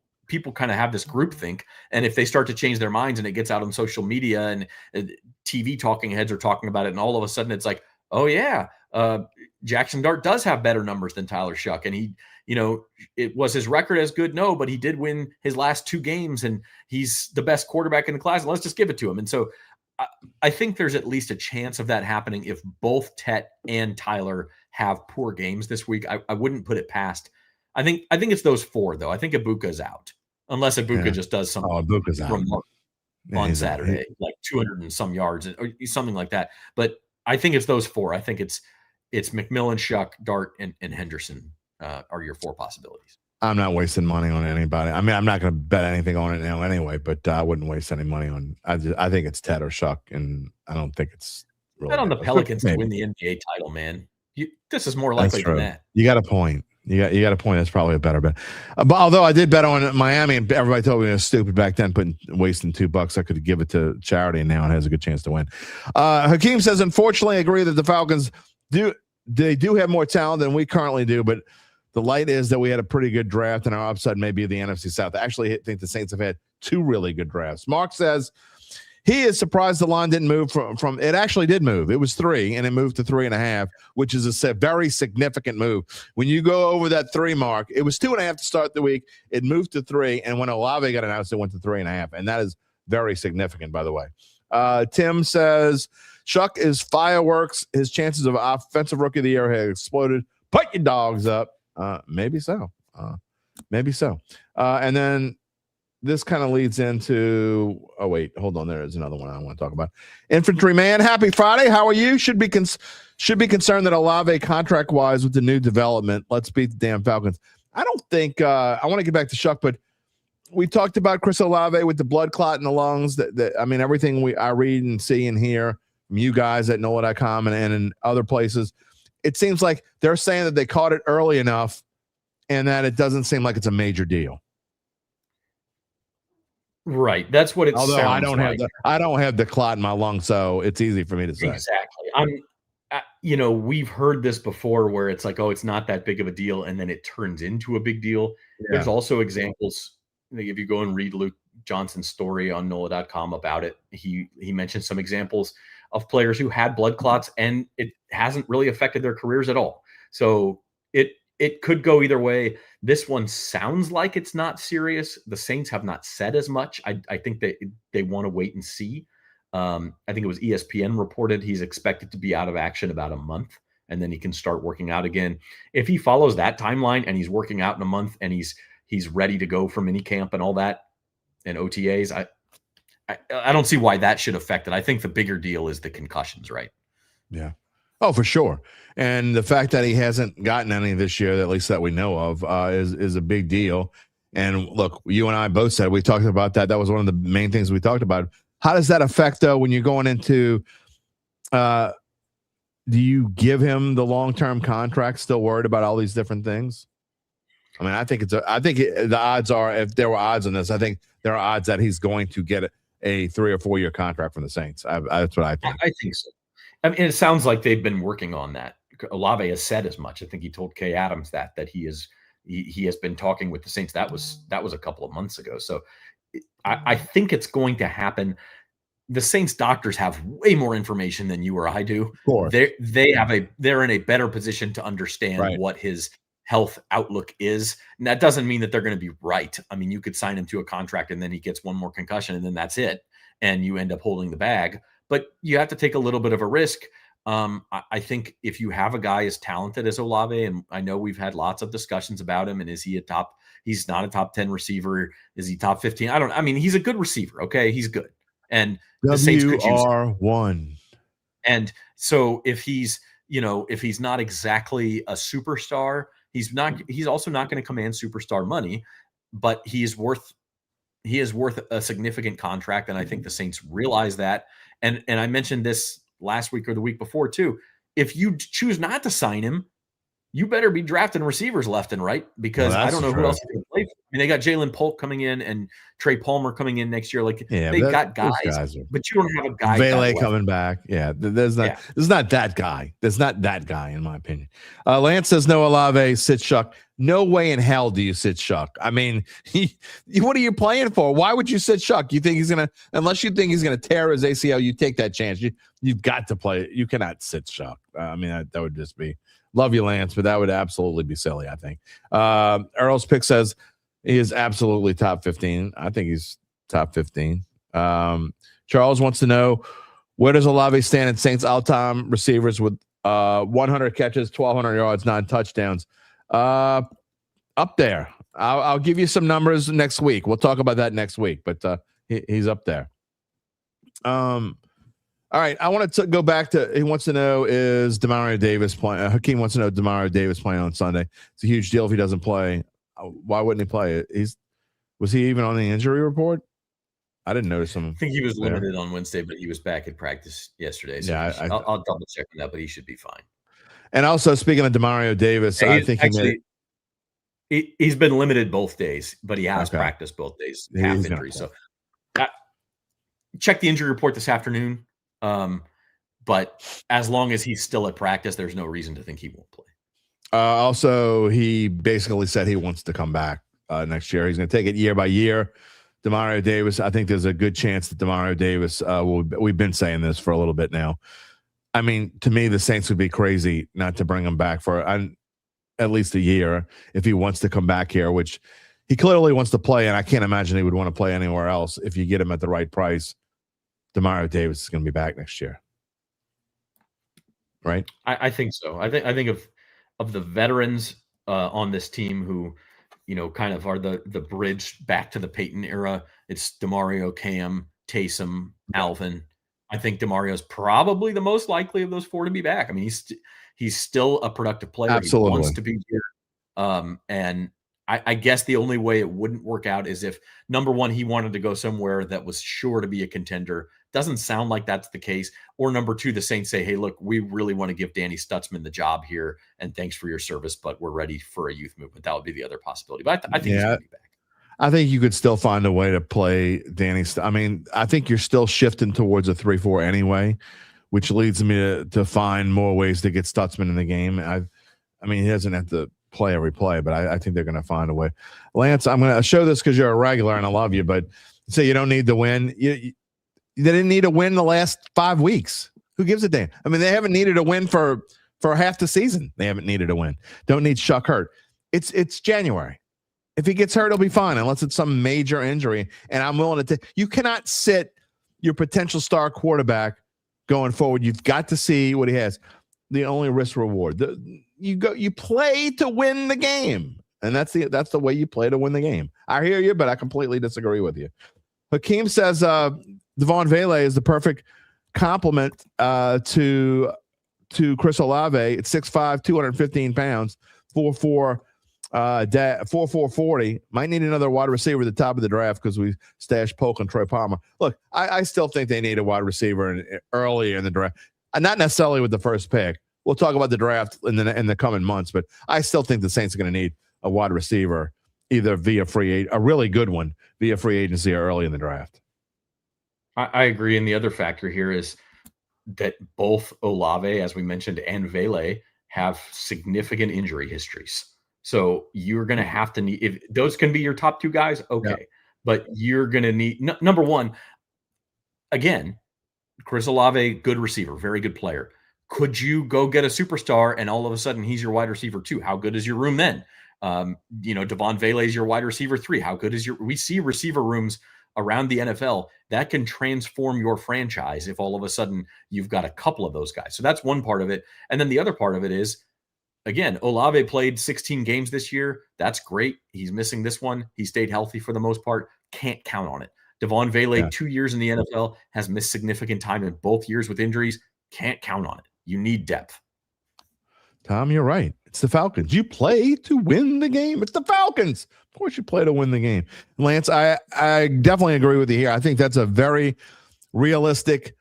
kind of have this group think. And if they start to change their minds and it gets out on social media and TV talking heads are talking about it, and all of a sudden it's like, oh yeah, Jackson Dart does have better numbers than Tyler Shough. And he, it was his record as good? No, but he did win his last 2 games and he's the best quarterback in the class. Let's just give it to him. And so I think there's at least a chance of that happening if both Tet and Tyler have poor games this week. I wouldn't put it past. I think it's those 4 though. I think Ibuka's out, unless Ibuka just does something Ibuka's out on Saturday, like 200 and some yards or something like that. But I think it's those 4. I think it's McMillan, Shough, Dart, and Henderson are your 4 possibilities. I'm not wasting money on anybody. I mean, I'm not going to bet anything on it now anyway, but I wouldn't waste any money on. I think it's Tet or Shough, and I don't think it's really bet on the Pelicans to win the NBA title, man. This is more likely than that. You got a point. You got a point. That's probably a better bet. But although I did bet on Miami, and everybody told me it was stupid back then, wasting $2, I could give it to charity, and now it has a good chance to win. Hakeem says, unfortunately, I agree that the Falcons do have more talent than we currently do, but the light is that we had a pretty good draft, and our upside may be the NFC South. I actually think the Saints have had 2 really good drafts. Mark says he is surprised the line didn't move from it actually did move. It was 3, and it moved to 3.5, which is a very significant move. When you go over that 3 mark, it was 2.5 to start the week. It moved to 3, and when Olave got announced, it went to 3.5, and that is very significant, by the way. Tim says Shough is fireworks. His chances of offensive rookie of the year have exploded. Put your dogs up. Maybe so. And then this kind of leads into, oh wait, hold on. There is another one I want to talk about. Infantryman, happy Friday. How are you? Should be concerned that Olave contract wise with the new development. Let's beat the damn Falcons. I don't think I want to get back to Shough, but we talked about Chris Olave with the blood clot in the lungs. That I mean, everything I read and see and hear from you guys at NOLA.com and in other places, it seems like they're saying that they caught it early enough and that it doesn't seem like it's a major deal. Right. That's what it Although sounds I don't have the clot in my lung, so it's easy for me to say. Exactly. We've heard this before where it's like, oh, it's not that big of a deal, and then it turns into a big deal. Yeah. There's also examples. If you go and read Luke Johnson's story on NOLA.com about it, he mentioned some examples of players who had blood clots and it hasn't really affected their careers at all. So it could go either way. This one sounds like it's not serious. The Saints have not said as much. I think they want to wait and see. I think it was ESPN reported he's expected to be out of action about a month, and then he can start working out again. If he follows that timeline and he's working out in a month and he's ready to go for minicamp and all that and OTAs, I don't see why that should affect it. I think the bigger deal is the concussions, right? Yeah. Oh, for sure. And the fact that he hasn't gotten any this year, at least that we know of, is a big deal. And look, you and I both said, we talked about that. That was one of the main things we talked about. How does that affect, though, when you're going into do you give him the long-term contract, still worried about all these different things? I mean, I think the odds are, if there were odds on this, I think there are odds that he's going to get a 3 or 4 year contract from the Saints. That's what I think. I think so. I mean, it sounds like they've been working on that. Olave has said as much. I think he told Kay Adams that he has been talking with the Saints. That was a couple of months ago. So I think it's going to happen. The Saints doctors have way more information than you or I do. They're in a better position to understand what his health outlook is. And that doesn't mean that they're going to be right. I mean, you could sign him to a contract and then he gets one more concussion and then that's it. And you end up holding the bag. But you have to take a little bit of a risk. I think if you have a guy as talented as Olave, and I know we've had lots of discussions about him, and is he he's not a top 10 receiver. Is he top 15? I mean, he's a good receiver. Okay. He's good. And the Saints could use WR1. And so if he's if he's not exactly a superstar, he's also not going to command superstar money, but he is worth a significant contract. And I think the Saints realize that. And I mentioned this last week or the week before too. If you choose not to sign him, you better be drafting receivers left and right, because I don't know who else is going to play. I mean, they got Jalen Polk coming in and Trey Palmer coming in next year. Like, they got guys, but you don't have a guy. Vele coming back. Yeah, there's not that guy. There's not that guy, in my opinion. Lance says no Olave, sit Shough. No way in hell do you sit Shough. I mean, what are you playing for? Why would you sit Shough? You think unless you think he's gonna tear his ACL, you take that chance. You've got to play. You cannot sit Shough. I mean, that would just be. Love you, Lance, but that would absolutely be silly, I think. Earl's pick says he is absolutely top 15. I think he's top 15. Charles wants to know, where does Olave stand in Saints all-time receivers with 100 catches, 1,200 yards, 9 touchdowns? Up there. I'll give you some numbers next week. We'll talk about that next week, but he's up there. All right, I want to go back to, he wants to know, is Demario Davis playing? Hakeem wants to know, Demario Davis playing on Sunday. It's a huge deal if he doesn't play. Why wouldn't he play? Was he even on the injury report? I didn't notice him. I think he was limited on Wednesday, but he was back at practice yesterday. So yeah, I'll double check on that, but he should be fine. And also, speaking of Demario Davis, I think he's been limited both days, but he has practiced both days, half injury. So check the injury report this afternoon. But as long as he's still at practice, there's no reason to think he won't play. Also, he basically said he wants to come back next year. He's going to take it year by year. Demario Davis, I think there's a good chance that Demario Davis, we've been saying this for a little bit now. I mean, to me, the Saints would be crazy not to bring him back for at least a year if he wants to come back here, which he clearly wants to play, and I can't imagine he would want to play anywhere else if you get him at the right price. Demario Davis is going to be back next year, right? I think so. I think of the veterans on this team who, kind of are the bridge back to the Peyton era. It's Demario, Cam, Taysom, Alvin. I think Demario is probably the most likely of those four to be back. I mean, he's still a productive player. Absolutely. He wants to be here. And I guess the only way it wouldn't work out is if, number one, he wanted to go somewhere that was sure to be a contender. Doesn't sound like that's the case. Or number two, the Saints say, hey, look, we really want to give Danny Stutzman the job here, and thanks for your service, but we're ready for a youth movement. That would be the other possibility. But I think he's going to be back. I think you could still find a way to play Danny. I mean, I think you're still shifting towards a 3-4 anyway, which leads me to find more ways to get Stutzman in the game. I mean, he doesn't have to play every play, but I think they're going to find a way. Lance, I'm going to show this because you're a regular and I love you, but say you don't need to win. They didn't need a win the last 5 weeks. Who gives a damn? I mean, they haven't needed a win for half the season. They haven't needed a win. Don't need Shough hurt. It's January. If he gets hurt, he'll be fine unless it's some major injury. And I'm willing to take. You cannot sit your potential star quarterback going forward. You've got to see what he has. The only risk reward. You play to win the game, and that's the way you play to win the game. I hear you, but I completely disagree with you. Hakeem says Devon Vele is the perfect complement to Chris Olave. It's 6'5", 215 pounds, 4'4", 4'40". Might need another wide receiver at the top of the draft because we stashed Polk and Troy Palmer. Look, I still think they need a wide receiver early in the draft. Not necessarily with the first pick. We'll talk about the draft in the coming months, but I still think the Saints are going to need a wide receiver either via a really good one via free agency or early in the draft. I agree. And the other factor here is that both Olave, as we mentioned, and Vele have significant injury histories. So you're going to have to need, if those can be your top two guys, okay. Yeah. But you're going to need, number one, again, Chris Olave, good receiver, very good player. Could you go get a superstar and all of a sudden he's your wide receiver 2? How good is your room then? Devon Vele is your wide receiver 3. How good is we see receiver rooms around the NFL that can transform your franchise if all of a sudden you've got a couple of those guys. So that's one part of it. And then the other part of it is, again, Olave played 16 games this year. That's great. He's missing this one. He stayed healthy for the most part. Can't count on it. Devon Vele, 2 years in the NFL, has missed significant time in both years with injuries. Can't count on it. You need depth. Tom, you're right. It's the Falcons. You play to win the game. It's the Falcons. Of course you play to win the game. Lance, I definitely agree with you here. I think that's a very realistic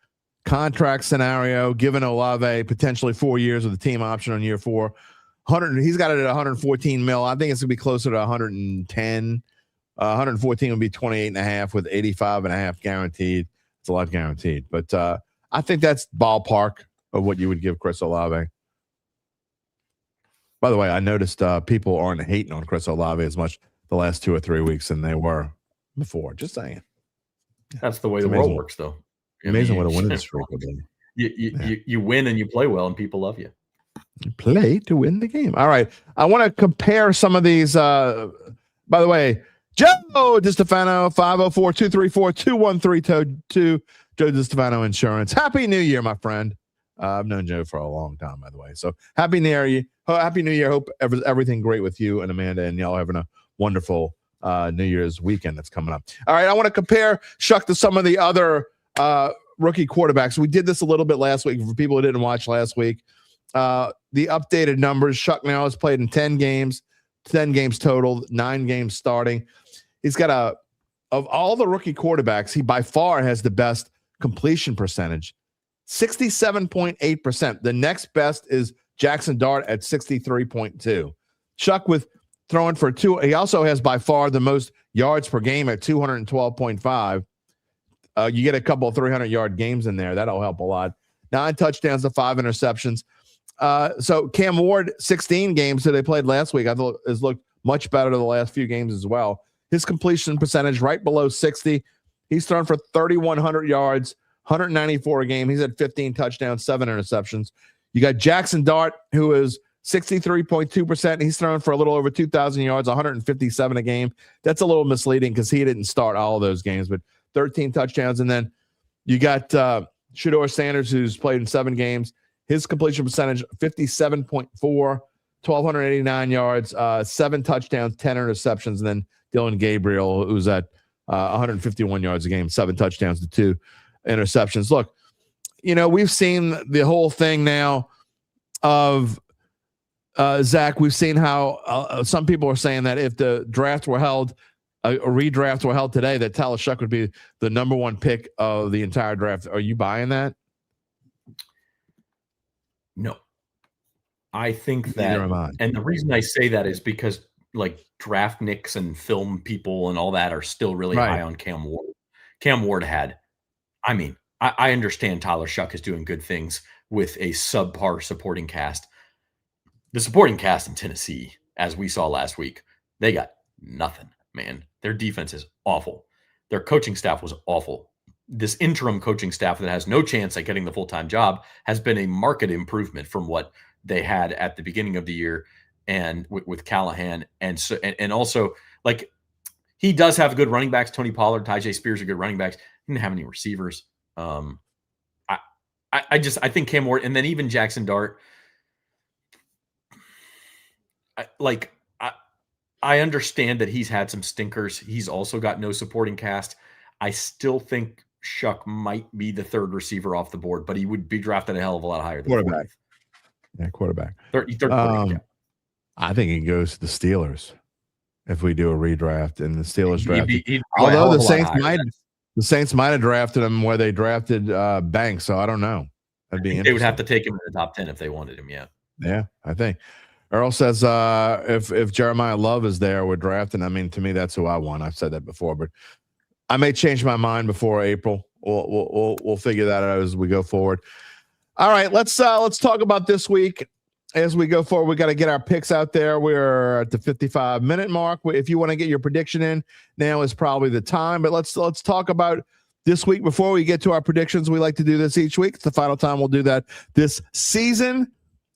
contract scenario, given Olave potentially 4 years with a team option on year 4. He's got it at 114 mil. I think it's going to be closer to 110. 114 will be 28.5 with 85.5 guaranteed. It's a lot guaranteed. But I think that's ballpark of what you would give Chris Olave. By the way, I noticed people aren't hating on Chris Olave as much the last 2 or 3 weeks than they were before. Just saying. That's the way the world works, though. Amazing what a winning streak will be. You win and you play well, and people love you. You play to win the game. All right. I want to compare some of these. By the way, Joe DiStefano, 504-234-2132. Joe DiStefano Insurance. Happy New Year, my friend. I've known Joe for a long time, by the way. So happy New Year. Happy New Year. Hope everything great with you and Amanda, and y'all having a wonderful New Year's weekend that's coming up. All right. I want to compare Shough to some of the other rookie quarterbacks. We did this a little bit last week for people who didn't watch last week. The updated numbers. Shough now has played in 10 games total, 9 games starting. He's got of all the rookie quarterbacks, he by far has the best completion percentage, 67.8%. The next best is Jackson Dart at 63.2. Shough with throwing for 2. He also has by far the most yards per game at 212.5. You get a couple of 300-yard games in there. That'll help a lot. 9 touchdowns to 5 interceptions. So Cam Ward, 16 games that they played last week, I thought has looked much better the last few games as well. His completion percentage right below 60. He's thrown for 3,100 yards, 194 a game. He's had 15 touchdowns, 7 interceptions. You got Jackson Dart, who is 63.2%. He's thrown for a little over 2,000 yards, 157 a game. That's a little misleading because he didn't start all of those games, but 13 touchdowns. And then you got Shedeur Sanders, who's played in 7 games. His completion percentage, 57.4, 1,289 yards, 7 touchdowns, 10 interceptions. And then Dylan Gabriel, who's at 151 yards a game, 7 touchdowns to 2 interceptions. Look, we've seen the whole thing now of Zach. We've seen how some people are saying that if the draft were held, a redraft were held today, that Tyler Shough would be the number 1 pick of the entire draft. Are you buying that? No. I think that, and the reason I say that is because draft nicks and film people and all that are still really high on Cam Ward. Cam Ward had, I understand Tyler Shough is doing good things with a subpar supporting cast. The supporting cast in Tennessee, as we saw last week, they got nothing, man. Their defense is awful. Their coaching staff was awful. This interim coaching staff that has no chance at getting the full-time job has been a marked improvement from what they had at the beginning of the year and with Callahan. And so, and also, he does have good running backs. Tony Pollard, Tyjae Spears are good running backs. He didn't have any receivers. I think Cam Ward, and then even Jackson Dart, I understand that he's had some stinkers. He's also got no supporting cast. I still think Shough might be the 3rd receiver off the board, but he would be drafted a hell of a lot higher than quarterback. Yeah, quarterback. Third quarterback. I think he goes to the Steelers if we do a redraft, and the Steelers draft. Although the Saints might have drafted him where they drafted Banks, so I don't know. That'd be interesting. They would have to take him in the top 10 if they wanted him. Yeah. Yeah, I think. Earl says if Jeremiah Love is there, we're drafting. To me, that's who I want. I've said that before, but I may change my mind before April. We'll figure that out as we go forward. All right, let's talk about this week as we go forward. We got to get our picks out there. We're at the 55-minute mark. If you want to get your prediction in, now is probably the time. But let's talk about this week before we get to our predictions. We like to do this each week. It's the final time we'll do that this season.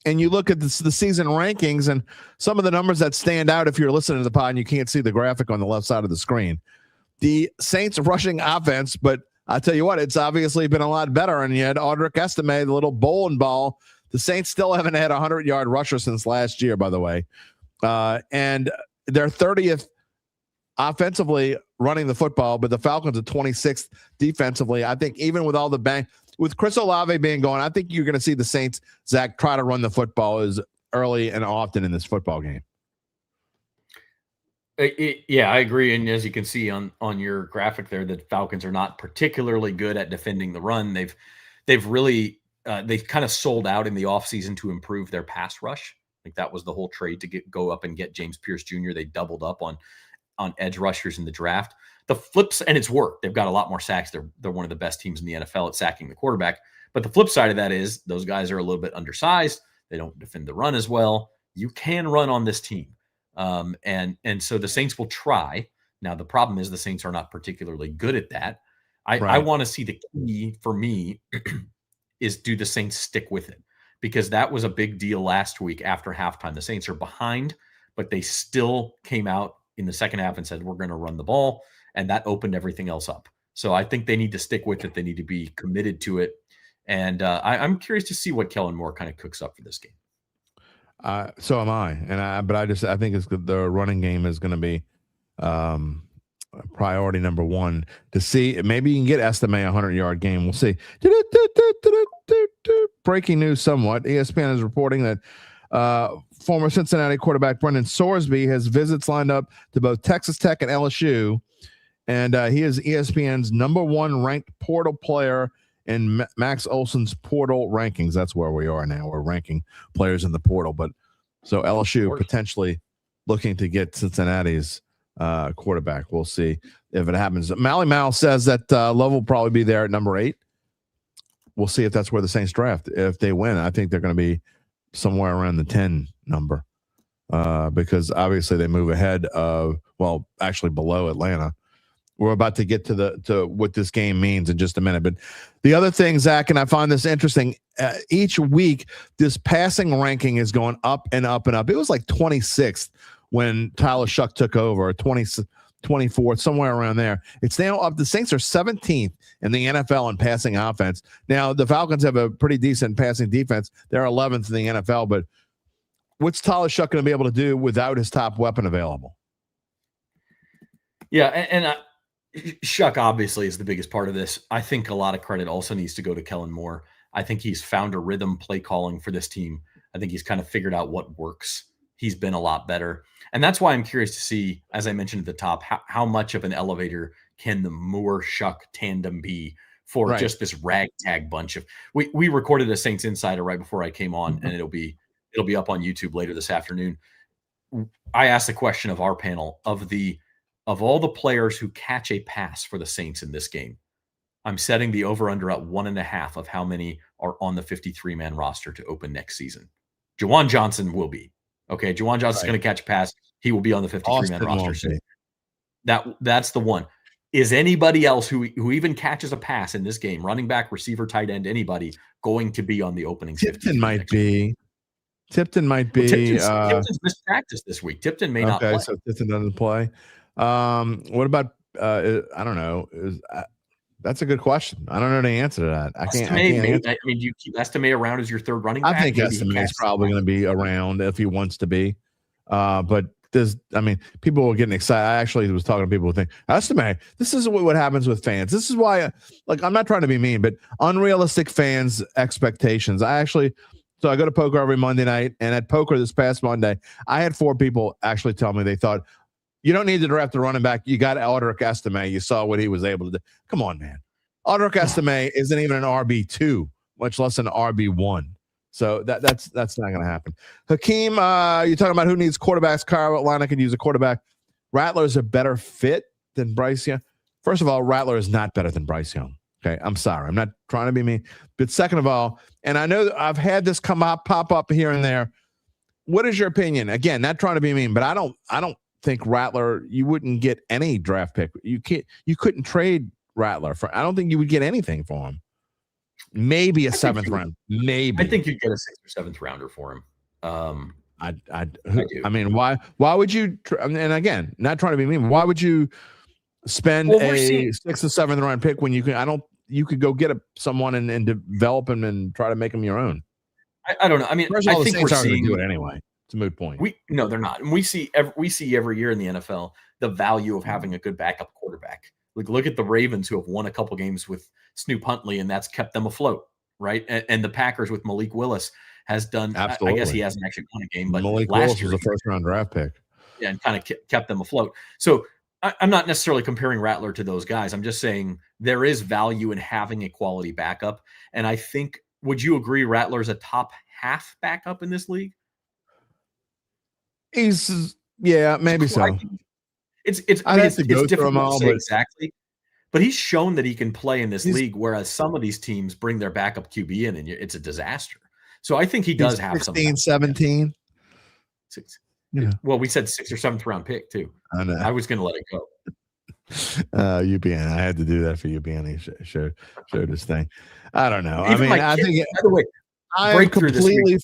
And you look at the season rankings and some of the numbers that stand out if you're listening to the pod and you can't see the graphic on the left side of the screen. The Saints rushing offense, but I tell you what, it's obviously been a lot better. And you had Audric Estime, the little bowling ball. The Saints still haven't had a 100-yard rusher since last year, by the way. And they're 30th offensively running the football, but the Falcons are 26th defensively. I think even with all the with Chris Olave being gone, I think you're going to see the Saints, Zach, try to run the football early and often in this football game. Yeah, I agree. And as you can see on your graphic there, the Falcons are not particularly good at defending the run. They've really they've kind of sold out in the offseason to improve their pass rush. Like that was the whole trade to go up and get James Pierce Jr. They doubled up on edge rushers in the draft. The flips, and it's worked. They've got a lot more sacks. They're one of the best teams in the NFL at sacking the quarterback. But the flip side of that is those guys are a little bit undersized. They don't defend the run as well. You can run on this team. And so the Saints will try. Now, the problem is the Saints are not particularly good at that. I want to see the key for me is, do the Saints stick with it? Because that was a big deal last week after halftime. The Saints are behind, but they still came out in the second half and said, we're going to run the ball. And that opened everything else up. So I think they need to stick with it. They need to be committed to it. And I'm curious to see what Kellen Moore kind of cooks up for this game. So am I. And I think it's the running game is going to be priority number one to see. Maybe you can get Estime a 100-yard game. We'll see. Breaking news somewhat. ESPN is reporting that former Cincinnati quarterback Brendan Sorsby has visits lined up to both Texas Tech and LSU. And he is ESPN's #1 ranked portal player in Max Olson's portal rankings. That's where we are now. We're ranking players in the portal. But so LSU potentially looking to get Cincinnati's quarterback. We'll see if it happens. Mally Mal says that Love will probably be there at number 8. We'll see if that's where the Saints draft. If they win, I think they're going to be somewhere around the 10 number because obviously they move ahead of, well, actually below Atlanta. We're about to get to what this game means in just a minute. But the other thing, Zach, and I find this interesting, each week this passing ranking is going up and up and up. It was like 26th when Tyler Shough took over, 24th, somewhere around there. It's now up. The Saints are 17th in the NFL in passing offense. Now, the Falcons have a pretty decent passing defense. They're 11th in the NFL. But what's Tyler Shough going to be able to do without his top weapon available? Yeah, and Shough obviously is the biggest part of this. I think a lot of credit also needs to go to Kellen Moore. I think he's found a rhythm play calling for this team. I think he's kind of figured out what works. He's been a lot better. And that's why I'm curious to see, as I mentioned at the top, how much of an elevator can the Moore-Shough tandem be for just this ragtag bunch of – we recorded a Saints Insider right before I came on, and it'll be up on YouTube later this afternoon. I asked the question of our panel, of all the players who catch a pass for the Saints in this game, I'm setting the over-under at 1.5 of how many are on the 53-man roster to open next season. Juwan Johnson will be. Okay, Juwan Johnson's going to catch a pass. He will be on the 53-man roster. So that's the one. Is anybody else who even catches a pass in this game, running back, receiver, tight end, anybody, going to be on the opening? Tipton might be. Tipton's missed practice this week. Tipton may not play. Okay, so Tipton doesn't play. What about I don't know. That's a good question. I don't know the answer to that. I can't answer. I mean, you keep Estime around as your third running back. I think Estime is probably going to be around if he wants to be. But people were getting excited. I actually was talking to people who think Estime. This is what happens with fans. This is why, I'm not trying to be mean, but unrealistic fans' expectations. So I go to poker every Monday night, and at poker this past Monday, I had 4 people actually tell me they thought, you don't need to draft a running back. You got Audric Estime. You saw what he was able to do. Come on, man. Audric Estime isn't even an RB2, much less an RB1. So that's not going to happen. Hakeem, you're talking about who needs quarterbacks. Carolina can use a quarterback. Rattler is a better fit than Bryce Young. First of all, Rattler is not better than Bryce Young. Okay, I'm sorry. I'm not trying to be mean. But second of all, and I know I've had this pop up here and there. What is your opinion? Again, not trying to be mean, but I don't think Rattler, you wouldn't get any draft pick. You couldn't trade Rattler for. I don't think you would get anything for him. Maybe a 7th round. Maybe. I think you'd get a 6th or 7th rounder for him. I mean, why would you? And again, not trying to be mean. Why would you spend a 6th or 7th round pick when you can? You could go get someone and develop him and try to make him your own. I don't know. I mean, first of all, the Saints aren't going to do it anyway. It's a moot point. No, they're not. And we see every year in the NFL the value of having a good backup quarterback. Look at the Ravens, who have won a couple games with Snoop Huntley, and that's kept them afloat, right? And the Packers with Malik Willis has done. I guess he hasn't actually won a game, but Malik last Willis year was a first-round draft pick. Yeah, and kind of kept them afloat. So I'm not necessarily comparing Rattler to those guys. I'm just saying there is value in having a quality backup. And I think, would you agree Rattler's a top half backup in this league? Maybe so. It's difficult to say exactly, but he's shown that he can play in this league, whereas some of these teams bring their backup QB in, and it's a disaster. So I think he does have 16, 17. Yeah. Well, we said 6th or 7th round pick too. I know. I was going to let it go. UBN. I had to do that for UBN. He showed this thing. I don't know. Even I think. By the way, I am completely.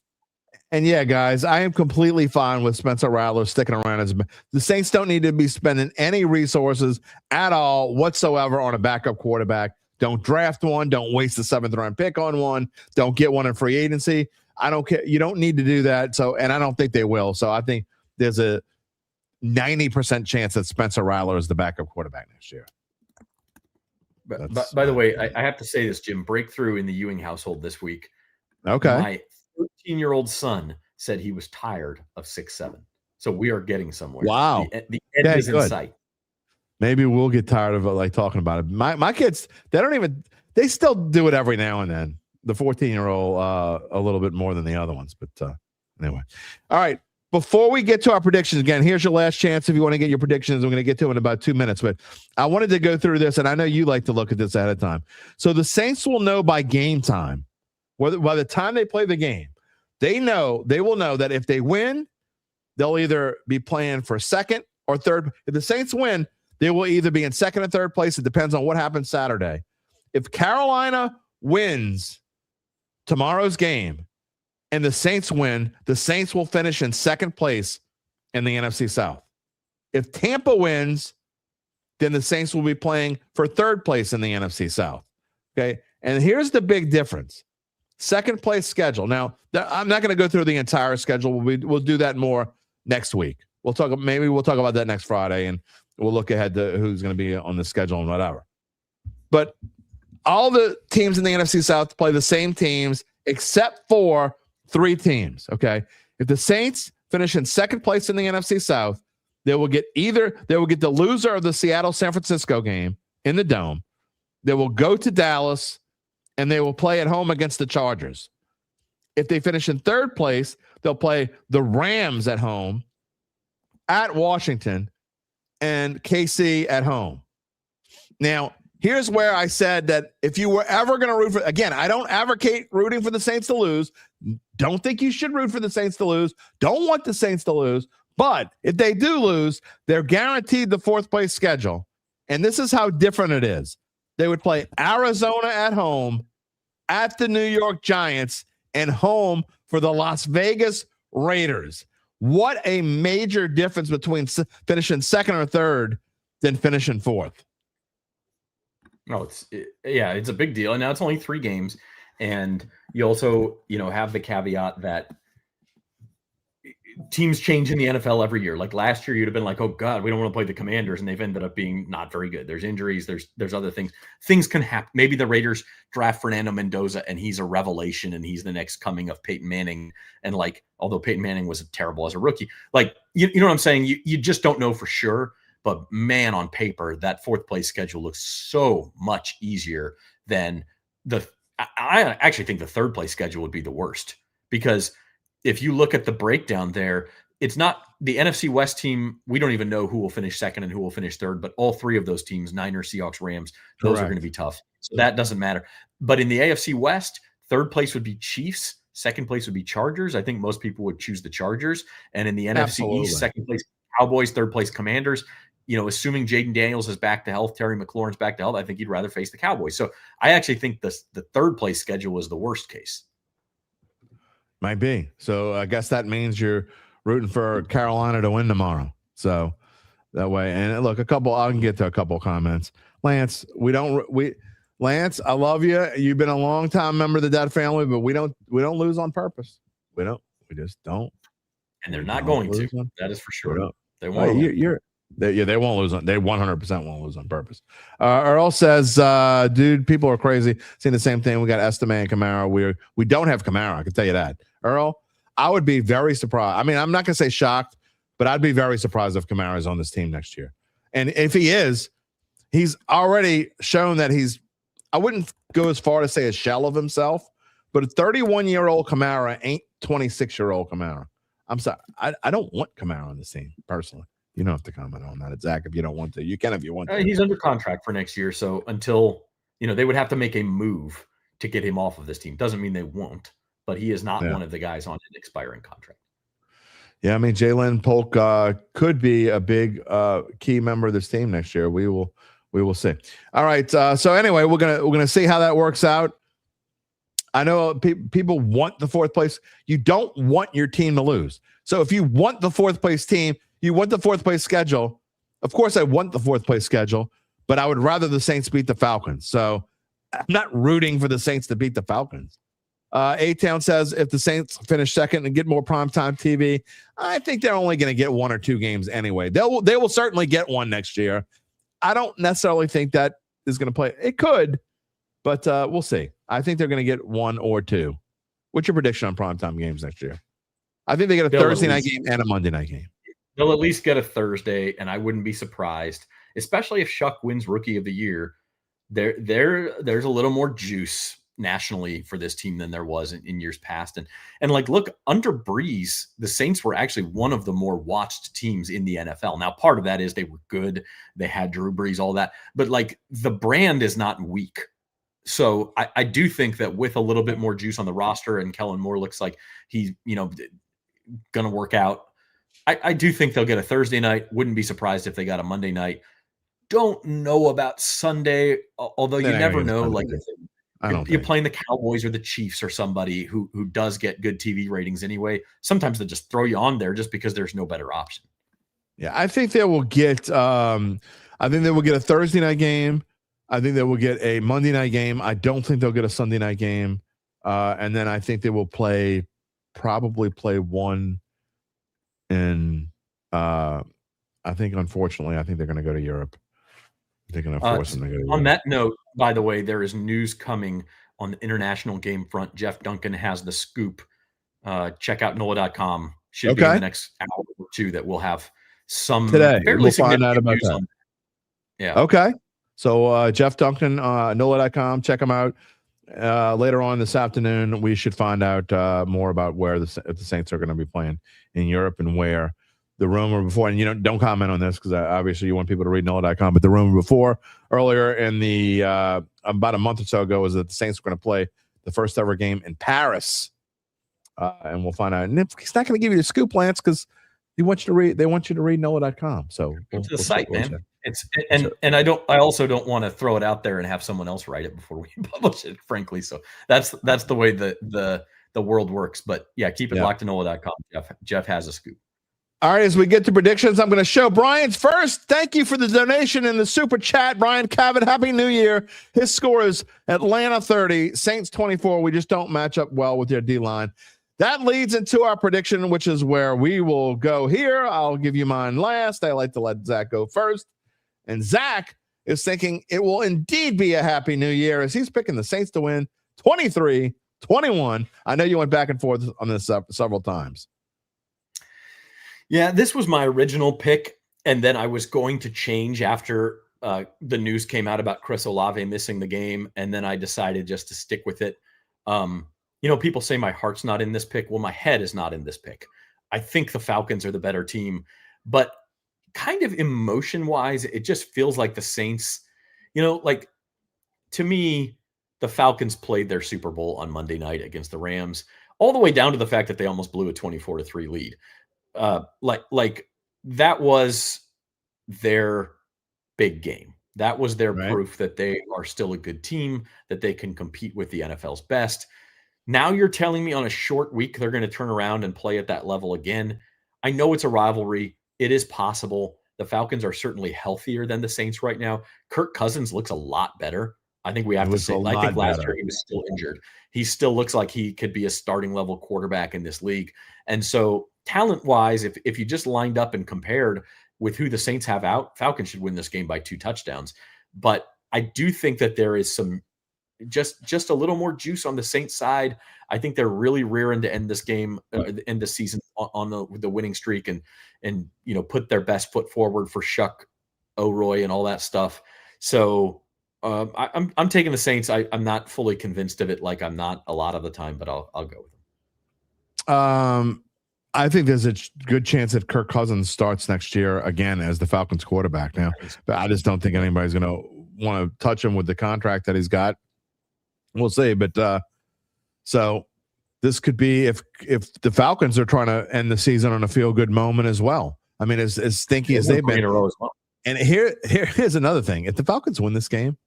And yeah, guys, I am completely fine with Spencer Rattler sticking around. The Saints don't need to be spending any resources at all whatsoever on a backup quarterback. Don't draft one. Don't waste the 7th round pick on one. Don't get one in free agency. I don't care. You don't need to do that. So, and I don't think they will. So I think there's a 90% chance that Spencer Rattler is the backup quarterback next year. But by the way, I have to say this, Jim. Breakthrough in the Ewing household this week. Okay. My 13-year-old son said he was tired of 6-7. So we are getting somewhere. Wow. The end is in sight. Maybe we'll get tired of like talking about it. My kids, they still do it every now and then. The 14-year-old a little bit more than the other ones. But anyway. All right. Before we get to our predictions, again, here's your last chance if you want to get your predictions. We're going to get to them in about 2 minutes. But I wanted to go through this, and I know you like to look at this ahead of time. So the Saints will know by game time, whether by the time they play the game, they will know that if they win, they'll either be playing for second or third. If the Saints win, they will either be in second or third place. It depends on what happens Saturday. If Carolina wins tomorrow's game and the Saints win, the Saints will finish in second place in the NFC South. If Tampa wins, then the Saints will be playing for third place in the NFC South. Okay. And here's the big difference. Second place schedule. Now, I'm not going to go through the entire schedule. We'll do that more next week. We'll talk about that next Friday, and we'll look ahead to who's going to be on the schedule and whatever. But all the teams in the NFC South play the same teams except for 3 teams, okay? If the Saints finish in second place in the NFC South, they will get the loser of the Seattle-San Francisco game in the Dome. They will go to Dallas, and they will play at home against the Chargers. If they finish in third place, they'll play the Rams at home, at Washington, and KC at home. Now, here's where I said that if you were ever going to root for, again, I don't advocate rooting for the Saints to lose. Don't think you should root for the Saints to lose. Don't want the Saints to lose. But if they do lose, they're guaranteed the 4th place schedule. And this is how different it is. They would play Arizona at home, at the New York Giants, and home for the Las Vegas Raiders. What a major difference between finishing second or third than finishing 4th. No, it's a big deal. And now it's only 3 games. And you also, have the caveat that teams change in the NFL every year. Like last year, you'd have been like, oh God, we don't want to play the Commanders. And they've ended up being not very good. There's injuries. There's other things. Things can happen. Maybe the Raiders draft Fernando Mendoza and he's a revelation and he's the next coming of Peyton Manning. And although Peyton Manning was terrible as a rookie, you know what I'm saying? You just don't know for sure. But man, on paper, that 4th place schedule looks so much easier than I actually think the 3rd place schedule would be the worst, because if you look at the breakdown there, it's not the NFC West team. We don't even know who will finish second and who will finish third, but all 3 of those teams, Niners, Seahawks, Rams, those are going to be tough. So that doesn't matter. But in the AFC West, 3rd place would be Chiefs. Second place would be Chargers. I think most people would choose the Chargers. And in the NFC East, second place Cowboys, 3rd place Commanders. Assuming Jaden Daniels is back to health, Terry McLaurin's back to health, I think you'd rather face the Cowboys. So I actually think the 3rd place schedule is the worst case. Might be. So I guess that means you're rooting for Carolina to win tomorrow. So that way, and look, I can get to a couple comments. Lance, Lance, I love you. You've been a long time member of the Datt family, but we don't lose on purpose. We just don't. And they're not going to. That is for sure. They won't. They won't lose. They 100% won't lose on purpose. Earl says, dude, people are crazy. Seeing the same thing. We got Estime and Kamara. We don't have Kamara. I can tell you that. Earl, I would be very surprised. I mean, I'm not going to say shocked, but I'd be very surprised if Kamara is on this team next year. And if he is, he's already shown that I wouldn't go as far to say a shell of himself, but a 31-year-old Kamara ain't 26-year-old Kamara. I'm sorry. I don't want Kamara on this team, personally. You don't have to comment on that, Zach, if you don't want to. You can if you want to. He's under contract for next year, so until they would have to make a move to get him off of this team. Doesn't mean they won't, but he is not one of the guys on an expiring contract. Yeah, I mean, Jalen Polk could be a big key member of this team next year. We will see. All right. So anyway, we're gonna see how that works out. I know people want the fourth place. You don't want your team to lose. So if you want the fourth place team, you want the fourth place schedule. Of course, I want the fourth place schedule, but I would rather the Saints beat the Falcons. So I'm not rooting for the Saints to beat the Falcons. A-Town says if the Saints finish second and get more primetime TV, I think they're only going to get 1 or 2 games anyway. They will certainly get one next year. I don't necessarily think that is going to play. It could, but we'll see. I think they're going to get 1 or 2. What's your prediction on primetime games next year? I think they get a Thursday night game and a Monday night game. They'll at least get a Thursday, and I wouldn't be surprised, especially if Shough wins Rookie of the Year. There's a little more juice nationally for this team than there was in years past. And like, look, under Breeze, the Saints were actually one of the more watched teams in the NFL. Now, part of that is they were good. They had Drew Brees, all that. But like, the brand is not weak. So I do think that with a little bit more juice on the roster, and Kellen Moore looks like he's, going to work out, I do think they'll get a Thursday night. Wouldn't be surprised if they got a Monday night. Don't know about Sunday, although you never know. Like, you're playing the Cowboys or the Chiefs or somebody who does get good TV ratings anyway. Sometimes they just throw you on there just because there's no better option. Yeah, I think they will get. I think they will get a Thursday night game. I think they will get a Monday night game. I don't think they'll get a Sunday night game. And then I think they will probably play one. And I think, unfortunately, they're going to go to Europe. They're going to force them to go to Europe. On that note, by the way, there is news coming on the international game front. Jeff Duncan has the scoop. Check out NOLA.com. Should be in the next hour or two that we'll have some today. We'll find out about that. Yeah. Okay. So Jeff Duncan, NOLA.com. Check him out. Later on this afternoon, we should find out more about where if the Saints are going to be playing in Europe and where. The rumor before, and don't comment on this because obviously you want people to read NOLA.com, but the rumor before earlier in the about a month or so ago was that the Saints were going to play the first ever game in Paris, and we'll find out. And he's not going to give you the scoop, Lance, because they want you to read NOLA.com. So to the site, man. And I also don't want to throw it out there and have someone else write it before we publish it, frankly. So that's the way the world works. But yeah, keep it locked to NOLA.com. Jeff has a scoop. All right, as we get to predictions, I'm going to show Brian's first. Thank you for the donation in the super chat. Brian Cavett, Happy New Year. His score is Atlanta 30, Saints 24. We just don't match up well with their D-line. That leads into our prediction, which is where we will go here. I'll give you mine last. I like to let Zach go first. And Zach is thinking it will indeed be a Happy New Year as he's picking the Saints to win 23-21. I know you went back and forth on this several times. Yeah, this was my original pick, and then I was going to change after the news came out about Chris Olave missing the game, and then I decided just to stick with it. People say my heart's not in this pick. Well, my head is not in this pick. I think the Falcons are the better team, but kind of emotion-wise, it just feels like the Saints, to me, the Falcons played their Super Bowl on Monday night against the Rams, all the way down to the fact that they almost blew a 24-3 lead. Like that was their big game. That was their proof that they are still a good team, that they can compete with the NFL's best. Now you're telling me on a short week they're going to turn around and play at that level again. I know it's a rivalry. It is possible. The Falcons are certainly healthier than the Saints right now. Kirk Cousins looks a lot better. I think we have to say, I think last year he was still injured. He still looks like he could be a starting level quarterback in this league. And so talent-wise, if you just lined up and compared, with who the Saints have out, Falcons should win this game by 2 touchdowns. But I do think that there is some just a little more juice on the Saints side. I think they're really rearing to end this game, end the season on the winning streak, and put their best foot forward for Shough OROTY and all that stuff. So I'm taking the Saints. I'm not fully convinced of it, like I'm not a lot of the time, but I'll go with them. I think there's a good chance that Kirk Cousins starts next year again as the Falcons quarterback now. But I just don't think anybody's going to want to touch him with the contract that he's got. We'll see. But so this could be if the Falcons are trying to end the season on a feel-good moment as well. I mean, as stinky as they've been. In a row as well. And here's another thing. If the Falcons win this game,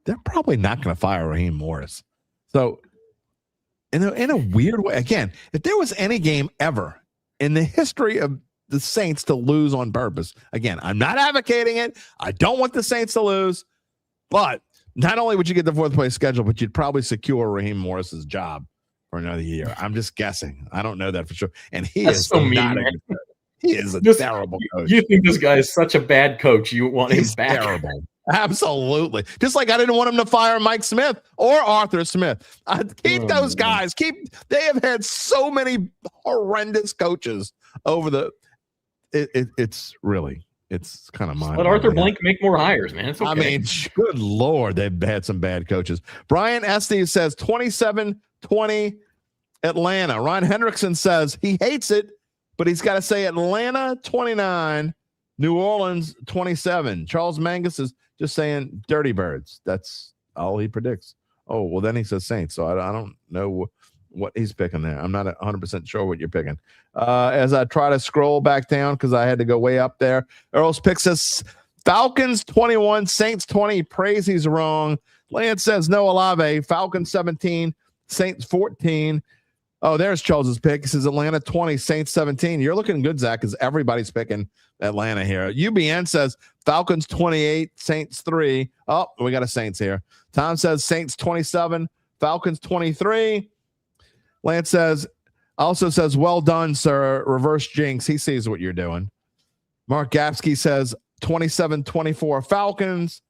they're probably not going to fire Raheem Morris. So in a weird way, again, if there was any game ever in the history of the Saints to lose on purpose, again, I'm not advocating it. I don't want the Saints to lose, but not only would you get the 4th place schedule, but you'd probably secure Raheem Morris's job for another year. I'm just guessing. I don't know that for sure. And That's so mean, man. He is a terrible coach. You think this guy is such a bad coach. You want him back. Terrible. Absolutely. Just like I didn't want him to fire Mike Smith or Arthur Smith. Keep those guys. They have had so many horrendous coaches over it's kind of mind. Let Arthur Blank make more hires, man. It's okay. I mean, good Lord, they've had some bad coaches. Brian Estes says 27-20 Atlanta. Ron Hendrickson says he hates it, but he's got to say Atlanta 29, New Orleans 27. Charles Mangus is just saying Dirty Birds. That's all he predicts. Oh, well, then he says Saints. So I don't know what he's picking there. I'm not 100% sure what you're picking. As I try to scroll back down because I had to go way up there, Earl's pick says Falcons 21, Saints 20. Praise he's wrong. Lance says no Olave. Falcons 17, Saints 14. Oh, there's Charles's pick. He says Atlanta 20, Saints 17. You're looking good, Zach, because everybody's picking Atlanta here. UBN says Falcons 28, Saints 3. Oh, we got a Saints here. Tom says Saints 27, Falcons 23. Lance also says, well done, sir. Reverse jinx. He sees what you're doing. Mark Gapsky says 27-24 Falcons.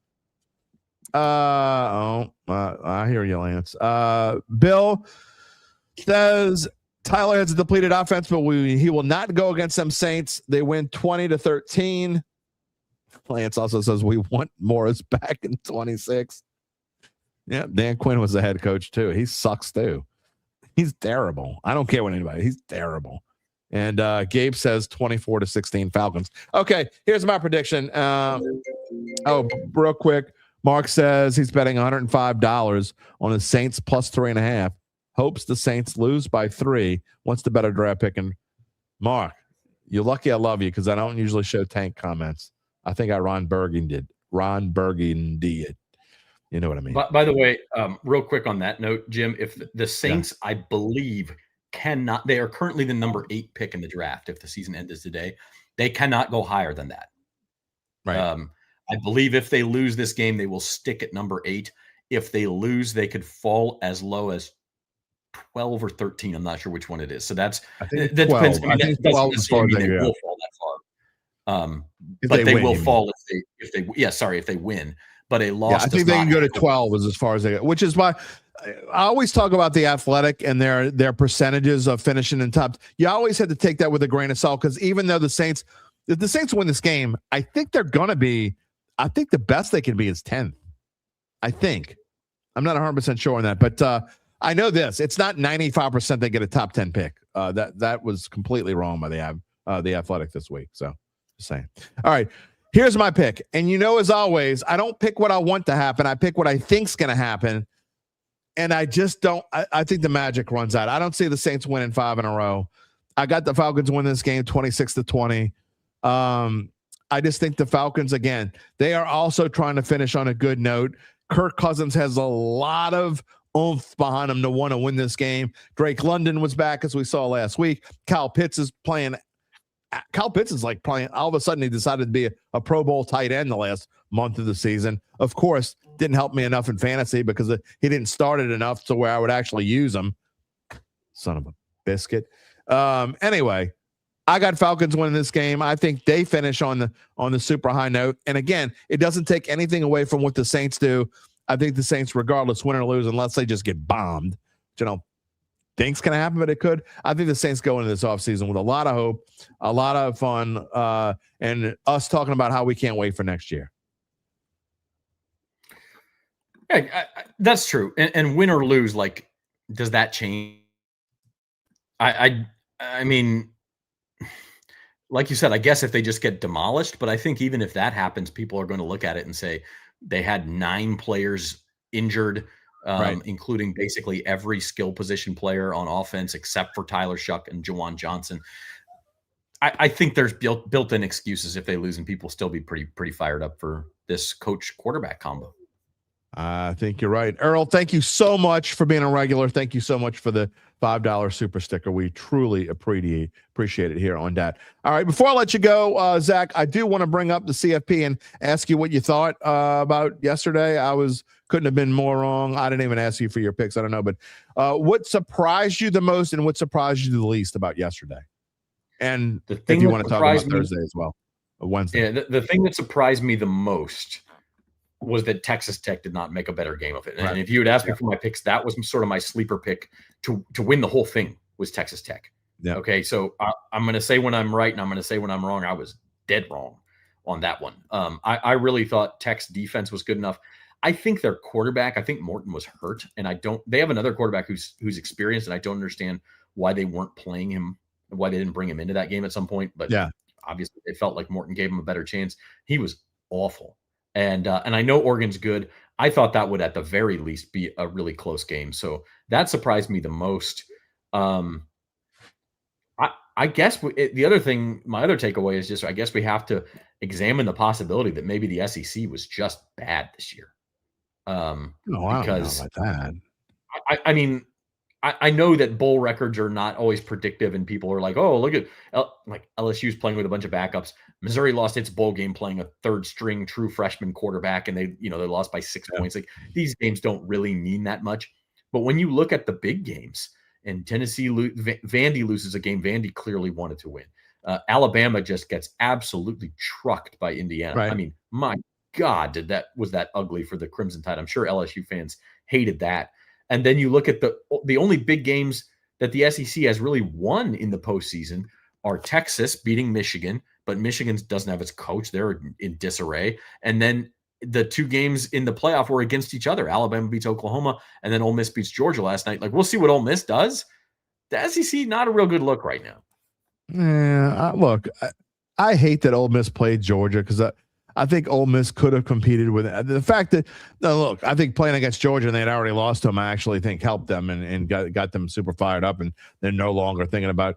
I hear you, Lance. Bill says Tyler has a depleted offense, but he will not go against them Saints. They win 20-13. Lance also says we want Morris back in 26. Yeah, Dan Quinn was the head coach too. He sucks too. He's terrible. I don't care what anybody. He's terrible. And Gabe says 24-16 Falcons. Okay, here's my prediction. Real quick. Mark says he's betting $105 on the Saints plus 3.5. Hopes the Saints lose by 3. Wants the better draft pick. And Mark, you're lucky I love you because I don't usually show tank comments. I think Ron Bergen did. You know what I mean? By the way, real quick on that note, Jim, if the Saints, I believe, cannot, they are currently the number 8 pick in the draft. If the season ends today, they cannot go higher than that. Right. I believe if they lose this game, they will stick at number 8. If they lose, they could fall as low as 12 or 13. I'm not sure which one it is. So that depends. I mean, that doesn't necessarily mean they will fall that far. But they will fall if they win. But a loss. Yeah, I think they can go to 12 as far as they go, which is why I always talk about the Athletic and their percentages of finishing in top. You always had to take that with a grain of salt because even though if the Saints win this game, I think they're going to be. I think the best they can be is 10th. I think. I'm not 100% sure on that, but I know this. It's not 95% they get a top 10 pick. That was completely wrong by the Athletic this week. So just saying. All right. Here's my pick. And as always, I don't pick what I want to happen. I pick what I think's going to happen. And I just don't. I think the magic runs out. I don't see the Saints winning 5 in a row. I got the Falcons win this game 26-20. I just think the Falcons, again, they are also trying to finish on a good note. Kirk Cousins has a lot of oomph behind him to want to win this game. Drake London was back, as we saw last week. Kyle Pitts is playing. Kyle Pitts is like playing. All of a sudden, he decided to be a Pro Bowl tight end the last month of the season. Of course, didn't help me enough in fantasy because he didn't start it enough to where I would actually use him. Son of a biscuit. Anyway, I got Falcons winning this game. I think they finish on the super high note. And again, it doesn't take anything away from what the Saints do. I think the Saints, regardless, win or lose, unless they just get bombed, things can happen, but it could. I think the Saints go into this offseason with a lot of hope, a lot of fun, and us talking about how we can't wait for next year. Yeah, that's true. And win or lose, like, does that change? I mean, like you said, I guess if they just get demolished, but I think even if that happens, people are going to look at it and say they had 9 players injured, Right. including basically every skill position player on offense except for Tyler Shough and Juwan Johnson. I think there's built-in excuses if they lose, and people still be pretty fired up for this coach quarterback combo. I think you're right. Earl, thank you so much for being a regular. Thank you so much for the $5 super sticker. We truly appreciate it here on that. All right, before I let you go, Zach, I do want to bring up the CFP and ask you what you thought about yesterday. Couldn't have been more wrong. I didn't even ask you for your picks. I don't know, but what surprised you the most and what surprised you the least about yesterday? And if you want to talk about Thursday as well, Wednesday. Yeah, the thing that surprised me the most was that Texas Tech did not make a better game of it. And if you had asked me for my picks, that was sort of my sleeper pick to win the whole thing was Texas Tech. Yeah. Okay, so I'm going to say when I'm right and I'm going to say when I'm wrong. I was dead wrong on that one. I really thought Tech's defense was good enough. I think their quarterback, I think Morton was hurt, and they have another quarterback who's experienced, and I don't understand why they weren't playing him, why they didn't bring him into that game at some point. But obviously they felt like Morton gave him a better chance. He was awful. And I know Oregon's good. I thought that would at the very least be a really close game. So that surprised me the most. I guess the other thing, my other takeaway is just, I guess we have to examine the possibility that maybe the SEC was just bad this year. No, I don't know about that. I mean, I know that bowl records are not always predictive, and people are like, oh, look at like LSU's playing with a bunch of backups. Missouri lost its bowl game playing a third string true freshman quarterback, and they lost by 6 points. Like, these games don't really mean that much. But when you look at the big games, and Tennessee, Vandy loses a game Vandy clearly wanted to win. Alabama just gets absolutely trucked by Indiana. Right. I mean, my God, was that ugly for the Crimson Tide. I'm sure LSU fans hated that. And then you look at the only big games that the SEC has really won in the postseason are Texas beating Michigan, but Michigan doesn't have its coach. They're in disarray. And then the 2 games in the playoff were against each other. Alabama beats Oklahoma, and then Ole Miss beats Georgia last night. Like, we'll see what Ole Miss does. The SEC, not a real good look right now. Yeah, look, I hate that Ole Miss played Georgia because I think Ole Miss could have competed with it. The fact that, look, I think playing against Georgia and they had already lost to them, I actually think helped them and got them super fired up, and they're no longer thinking about.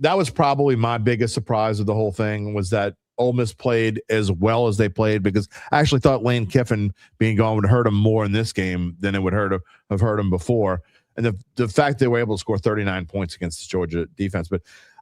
That was probably my biggest surprise of the whole thing, was that Ole Miss played as well as they played, because I actually thought Lane Kiffin being gone would hurt them more in this game than it would have hurt them before. And the fact they were able to score 39 points against the Georgia defense. But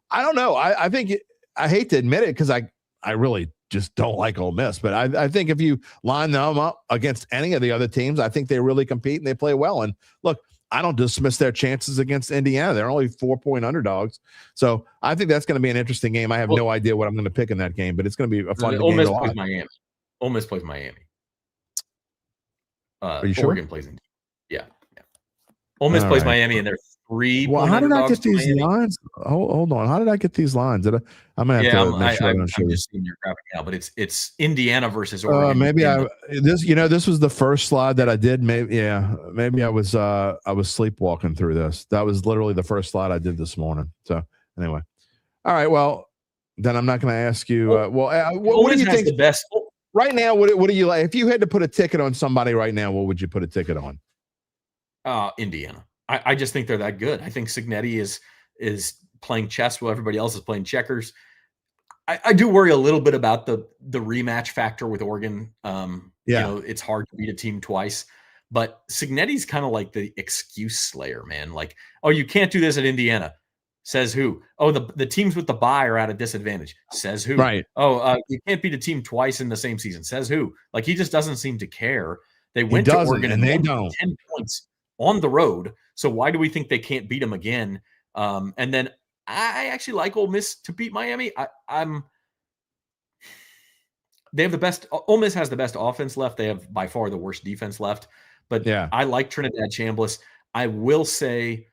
I don't know. I think I hate to admit it, because I really just don't like Ole Miss. But I think if you line them up against any of the other teams, I think they really compete and they play well. And look, I don't dismiss their chances against Indiana. They're only 4-point underdogs. So I think that's going to be an interesting game. I have no idea what I'm going to pick in that game, but it's going to be a fun game. Ole Miss plays Miami. Ole Miss plays Miami. Are you sure? Oregon plays Indiana. Yeah. Ole Miss plays Miami, and they're 3. Well, how did I get these lines? Hold on. How did I get these lines? I'm gonna have to make sure. I'm just seeing your graphic now, but it's Indiana versus Oregon. Maybe this was the first slide that I did. Maybe I was sleepwalking through this. That was literally the first slide I did this morning. So anyway, all right. Well, then I'm not going to ask you. What do you think? The best right now? What do you like? If you had to put a ticket on somebody right now, what would you put a ticket on? Indiana. I just think they're that good. I think Cignetti is playing chess while everybody else is playing checkers. I do worry a little bit about the rematch factor with Oregon. It's hard to beat a team twice, but Cignetti's kind of like the excuse slayer, man. Like, oh, you can't do this at Indiana. Says who? Oh, the teams with the bye are at a disadvantage. Says who? Right. Oh, you can't beat a team twice in the same season. Says who? Like, he just doesn't seem to care. They went to Oregon and they don't 10 points on the road. So why do we think they can't beat them again? And then I actually like Ole Miss to beat Miami. They have the best. Ole Miss has the best offense left. They have by far the worst defense left. But Yeah. I like Trinidad Chambliss. I will say,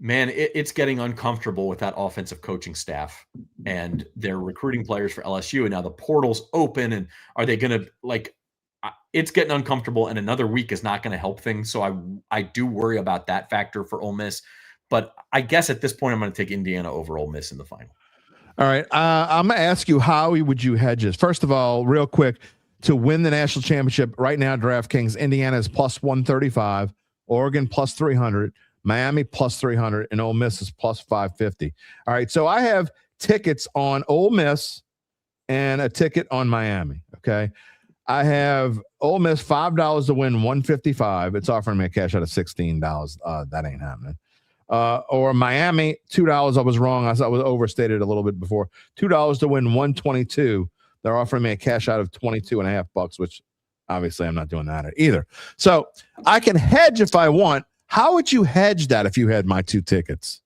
man, it's getting uncomfortable with that offensive coaching staff, and they're recruiting players for LSU, and now the portal's open, and are they going to it's getting uncomfortable, and another week is not going to help things. So I do worry about that factor for Ole Miss, but I guess at this point I'm going to take Indiana over Ole Miss in the final. All right. I'm going to ask you, how would you hedge this? First of all, real quick, to win the national championship right now, DraftKings, Indiana is plus 135, Oregon plus 300, Miami plus 300, and Ole Miss is plus 550. All right. So I have tickets on Ole Miss and a ticket on Miami. Okay. I have Ole Miss $5 to win 155. It's offering me a cash out of $16. That ain't happening. Or Miami, $2. I was wrong. I thought I was overstated a little bit before. $2 to win 122. They're offering me a cash out of $22.50, which obviously I'm not doing that either. So I can hedge if I want. How would you hedge that if you had my two tickets?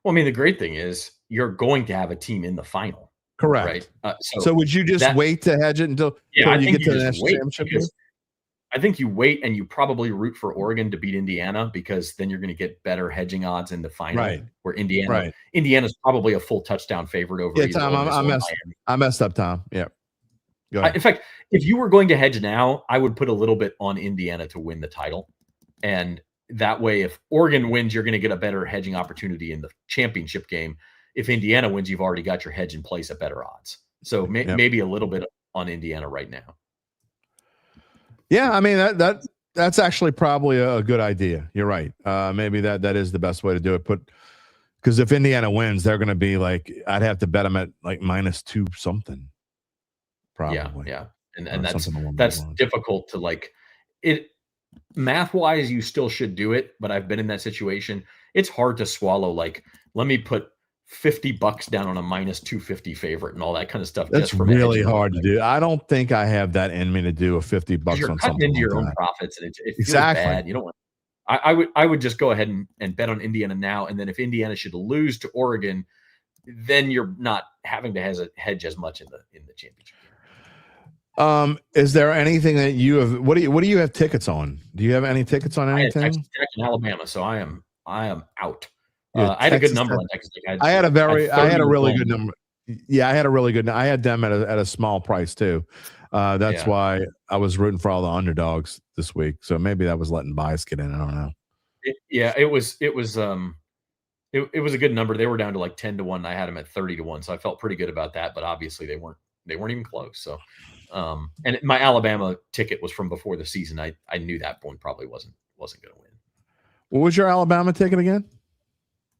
Well, I mean, the great thing is you're going to have a team in the final. Correct. Right. So would you just wait to hedge it until you get to the national championship? I think you wait and you probably root for Oregon to beat Indiana, because then you're going to get better hedging odds in the final. Right. Where Indiana's probably a full touchdown favorite over. Yeah, Tom, I messed up, Tom. Yeah. Go ahead. In fact, if you were going to hedge now, I would put a little bit on Indiana to win the title, and that way, if Oregon wins, you're going to get a better hedging opportunity in the championship game. If Indiana wins, you've already got your hedge in place at better odds. So maybe a little bit on Indiana right now. Yeah, I mean that's actually probably a good idea. You're right. Maybe that is the best way to do it. Because if Indiana wins, they're going to be like, I'd have to bet them at like -2 something. Probably. Yeah. And that's difficult to like it. Math wise, you still should do it, but I've been in that situation. It's hard to swallow. Like, let me put $50 down on a -250 favorite and all that kind of stuff. That's really hard to do. I don't think I have that in me to do a $50 on something. You're into your own profits, and it feels bad. You don't want. I would just go ahead and bet on Indiana now, and then if Indiana should lose to Oregon, then you're not having to hedge as much in the championship game. Is there anything that you have? What do you have tickets on? Do you have any tickets on anything? I had Texas Tech and Alabama, so I am out. I had a good number on Texas Tech. I had a really good number. Yeah, I had a really good. I had them at a small price too. That's why I was rooting for all the underdogs this week. So maybe that was letting bias get in. I don't know. It was a good number. They were down to like 10-1. I had them at 30-1, so I felt pretty good about that. But obviously they weren't even close. So, and my Alabama ticket was from before the season. I knew that one probably wasn't going to win. What was your Alabama ticket again?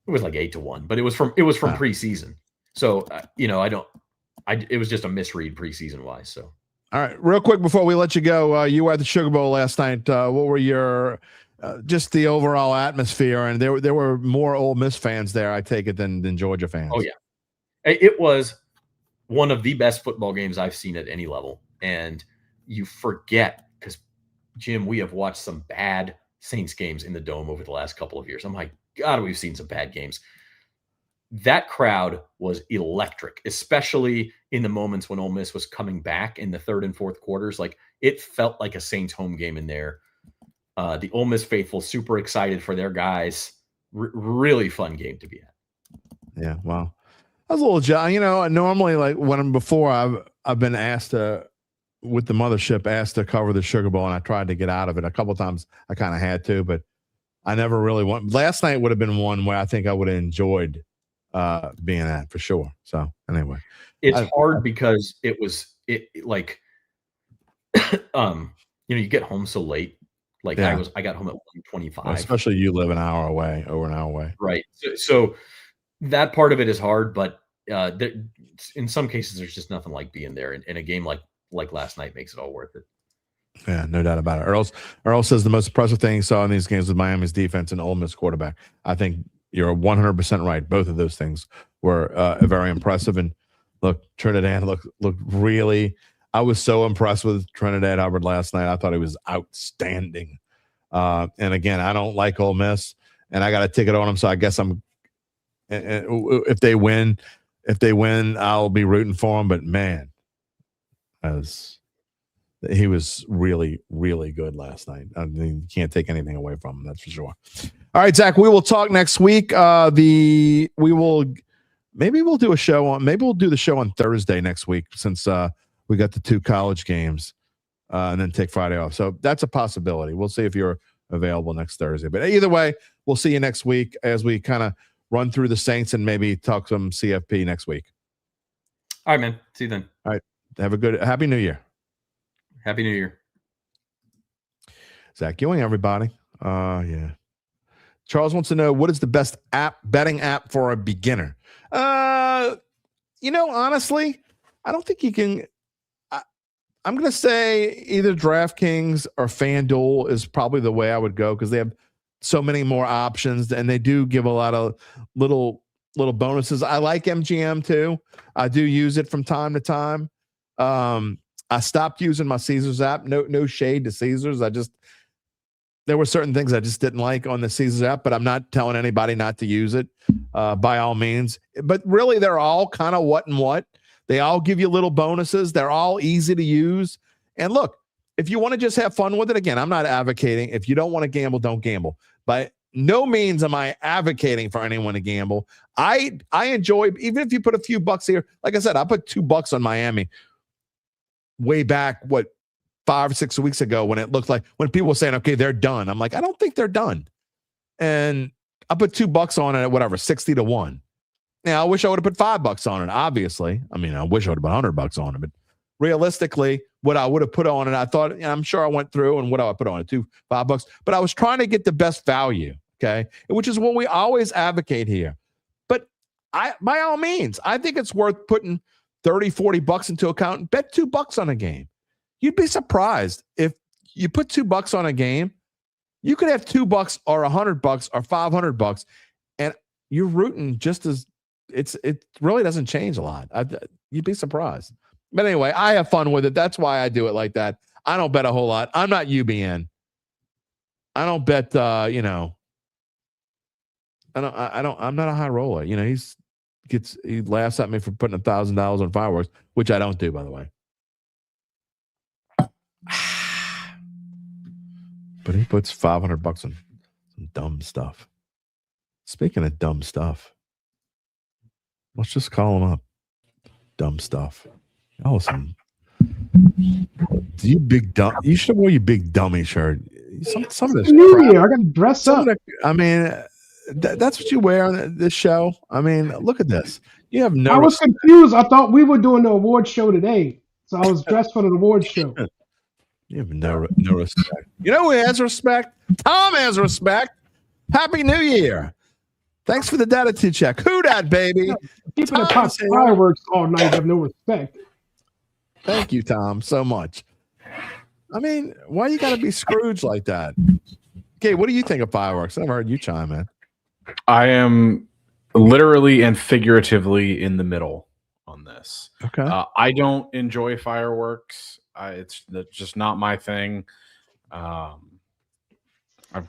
It was like 8-1, but it was from preseason. So it was just a misread preseason wise. So, all right, real quick before we let you go, you were at the Sugar Bowl last night. What were your just the overall atmosphere? And there were more Ole Miss fans there, I take it, than Georgia fans. Oh yeah, it was one of the best football games I've seen at any level. And you forget, because Jim, we have watched some bad Saints games in the Dome over the last couple of years. I'm like, God, we've seen some bad games. That crowd was electric, especially in the moments when Ole Miss was coming back in the third and fourth quarters. Like, it felt like a Saints home game in there. The Ole Miss faithful super excited for their guys. Really fun game to be at. Yeah, well, I was a little, normally like before I've been asked with the mothership asked to cover the Sugar Bowl, and I tried to get out of it a couple of times. I kind of had to, but I never really went. Last night would have been one where I think I would have enjoyed being at for sure. So anyway, it's hard because it like, you get home so late. Like I got home at 1:25. Especially you live over an hour away. Right. So that part of it is hard, but in some cases there's just nothing like being there. And a game like last night makes it all worth it. Yeah, no doubt about it. Earl says the most impressive thing he saw in these games was Miami's defense and Ole Miss quarterback. I think you're 100% right. Both of those things were very impressive. And look, Trinidad looked really. I was so impressed with Trinidad Hubbard last night. I thought he was outstanding. And again, I don't like Ole Miss, and I got a ticket on him, so I guess I'm and if they win, I'll be rooting for them. But man, he was really, really good last night. I mean, you can't take anything away from him. That's for sure. All right, Zach, we will talk next week. Maybe we'll do a show on. Maybe we'll do the show on Thursday next week since we got the 2 college games, and then take Friday off. So that's a possibility. We'll see if you're available next Thursday. But either way, we'll see you next week as we kind of run through the Saints and maybe talk some CFP next week. All right, man. See you then. All right. Have a good Happy New Year. Happy New Year. Zach Ewing, everybody. Yeah. Charles wants to know, what is the best betting app for a beginner? Honestly, I don't think you can. I'm going to say either DraftKings or FanDuel is probably the way I would go because they have so many more options and they do give a lot of little bonuses. I like MGM too. I do use it from time to time. I stopped using my Caesars app. No shade to Caesars. There were certain things I just didn't like on the Caesars app, but I'm not telling anybody not to use it by all means. But really, they're all kind of what and what. They all give you little bonuses. They're all easy to use. And look, if you want to just have fun with it, again, I'm not advocating. If you don't want to gamble, don't gamble. By no means am I advocating for anyone to gamble. I enjoy, even if you put a few bucks here. Like I said, I put $2 on Miami way back, 5 or 6 weeks ago when it looked like, when people were saying, okay, they're done. I'm like, I don't think they're done. And I put $2 on it at whatever, 60-1. Now, I wish I would have put $5 on it, obviously. I mean, I wish I would have put $100 on it, but realistically, what I would have put on it, I thought, I'm sure I went through and what I put on it, $5. But I was trying to get the best value, okay? Which is what we always advocate here. But by all means, I think it's worth putting $30-40 into account and bet $2 on a game. You'd be surprised if you put $2 on a game, you could have $2 or $100 or $500, and you're rooting just as it really doesn't change a lot. You'd be surprised. But anyway, I have fun with it. That's why I do it like that. I don't bet a whole lot. I'm not UBN. I don't bet. I'm not a high roller. He laughs at me for putting $1,000 on fireworks, which I don't do, by the way. But he puts $500 on some dumb stuff. Speaking of dumb stuff, let's just call him up. Dumb stuff. Oh, you big dumb. You should wear your big dummy shirt. Some of this New Year, I got to dress up. That's what you wear on this show. I mean, look at this. You have no. I was confused. I thought we were doing the award show today, so I was dressed for the award show. You have no respect. You know who has respect? Tom has respect. Happy New Year. Thanks for the Dattitude check. Who dat, baby? Keeping the pop fireworks all night, have no respect. Thank you, Tom, so much. I mean, why you got to be Scrooge like that? Okay, what do you think of fireworks? I never heard you chime in. I am literally and figuratively in the middle on this. Okay. I don't enjoy fireworks. It's just not my thing. I've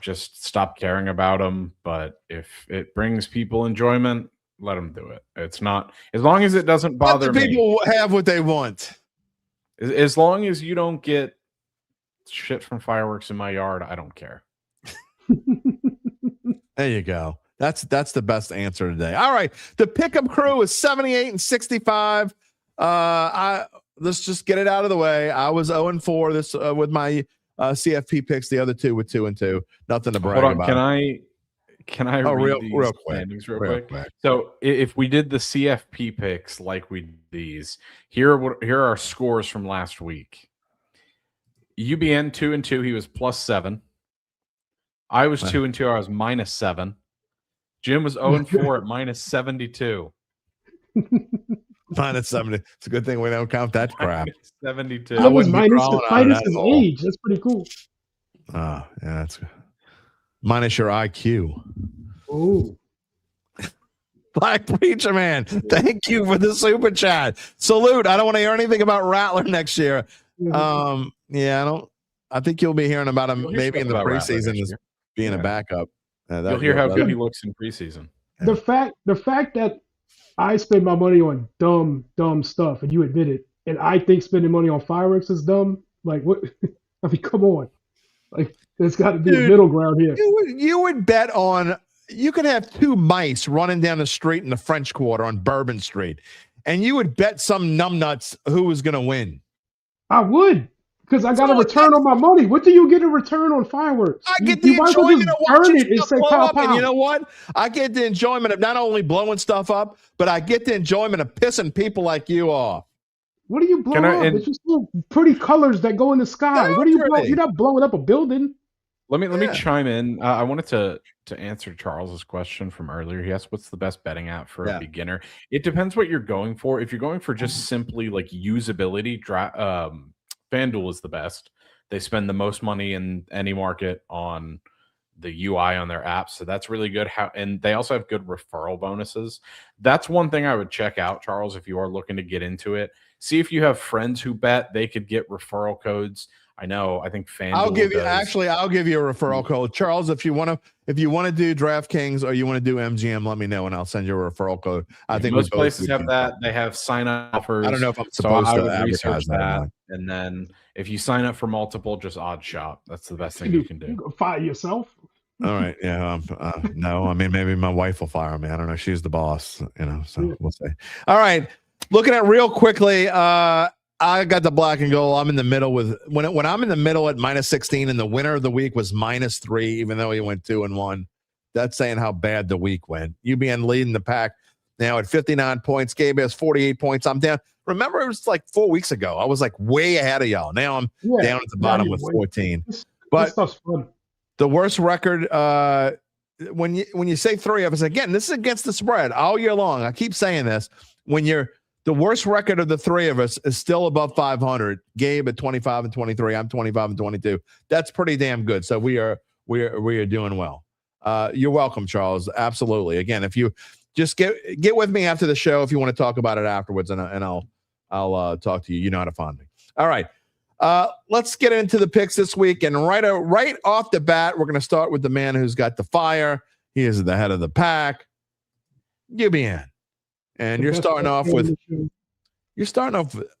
just stopped caring about them. But if it brings people enjoyment, let them do it. It's not, as long as it doesn't bother me. People have what they want. As long as you don't get shit from fireworks in my yard, I don't care. There you go. That's the best answer today. All right. The Pick'em crew is 78-65. Let's just get it out of the way. I was 0-4 this with my CFP picks. The other two with 2-2. Nothing to brag about. Can I read these real standings real quick? So if we did the CFP picks like we did these, here are our scores from last week. UBN 2-2, he was +7. I was 2-2, I was -7. Jim was 0-4 at -72. -70. It's a good thing we don't count that crap. -72. That was minus his age. That's pretty cool. Oh, yeah, that's good. Minus your IQ. Ooh. Black Preacher Man, thank you for the super chat. Salute. I don't want to hear anything about Rattler next year. I think you'll be hearing about him maybe in the preseason as being a backup. You'll hear how good he looks in preseason. The fact that I spend my money on dumb stuff, and you admit it, and I think spending money on fireworks is dumb. Like what? I mean, come on. Like there's got to be a middle ground here. You would bet on you could have two mice running down the street in the French Quarter on Bourbon Street, and you would bet some numbnuts who was going to win. I would, because I got a return on my money. What do you get in return on fireworks? I get the enjoyment of burn watching it and stuff say blow pow, up, pow. and you know what? I get the enjoyment of not only blowing stuff up, but I get the enjoyment of pissing people like you off. What do you blow up? It's just little pretty colors that go in the sky. What do you blow? You're not blowing up a building. Let me chime in. I wanted to answer Charles's question from earlier. He asked, "What's the best betting app for a beginner?" It depends what you're going for. If you're going for just simply like usability, FanDuel is the best. They spend the most money in any market on the UI on their app, so that's really good. And they also have good referral bonuses. That's one thing I would check out, Charles, if you are looking to get into it. See if you have friends who bet. They could get referral codes. I think FanDuel I'll give you a referral code, Charles. If you want to do DraftKings or you want to do MGM, let me know and I'll send you a referral code. I think most places have that. They have sign-up offers. I don't know if I'm supposed to research advertise that. And then if you sign up for multiple, just odd shop. That's the best thing you can do. You can fire yourself. All right. Yeah. No, I mean, maybe my wife will fire me. I don't know. She's the boss, so we'll see. All right. Looking at real quickly, I got the black and gold. I'm in the middle with when I'm in the middle at -16, and the winner of the week was -3, even though he went 2-1. That's saying how bad the week went. UBN leading the pack now at 59 points. Gabe has 48 points. I'm down. Remember, it was like 4 weeks ago. I was like way ahead of y'all. Now I'm down at the bottom with 14. But stuff's fun. The worst record, when you say three of us, again, this is against the spread all year long. I keep saying this. The worst record of the three of us is still above 500. Gabe at 25-23. I'm 25-22. That's pretty damn good. So we are doing well. You're welcome, Charles. Absolutely. Again, if you just get with me after the show, if you want to talk about it afterwards, and I'll talk to you. You know how to find me. All right. Let's get into the picks this week. And right off the bat, we're going to start with the man who's got the fire. He is the head of the pack, UBN. And you're starting off.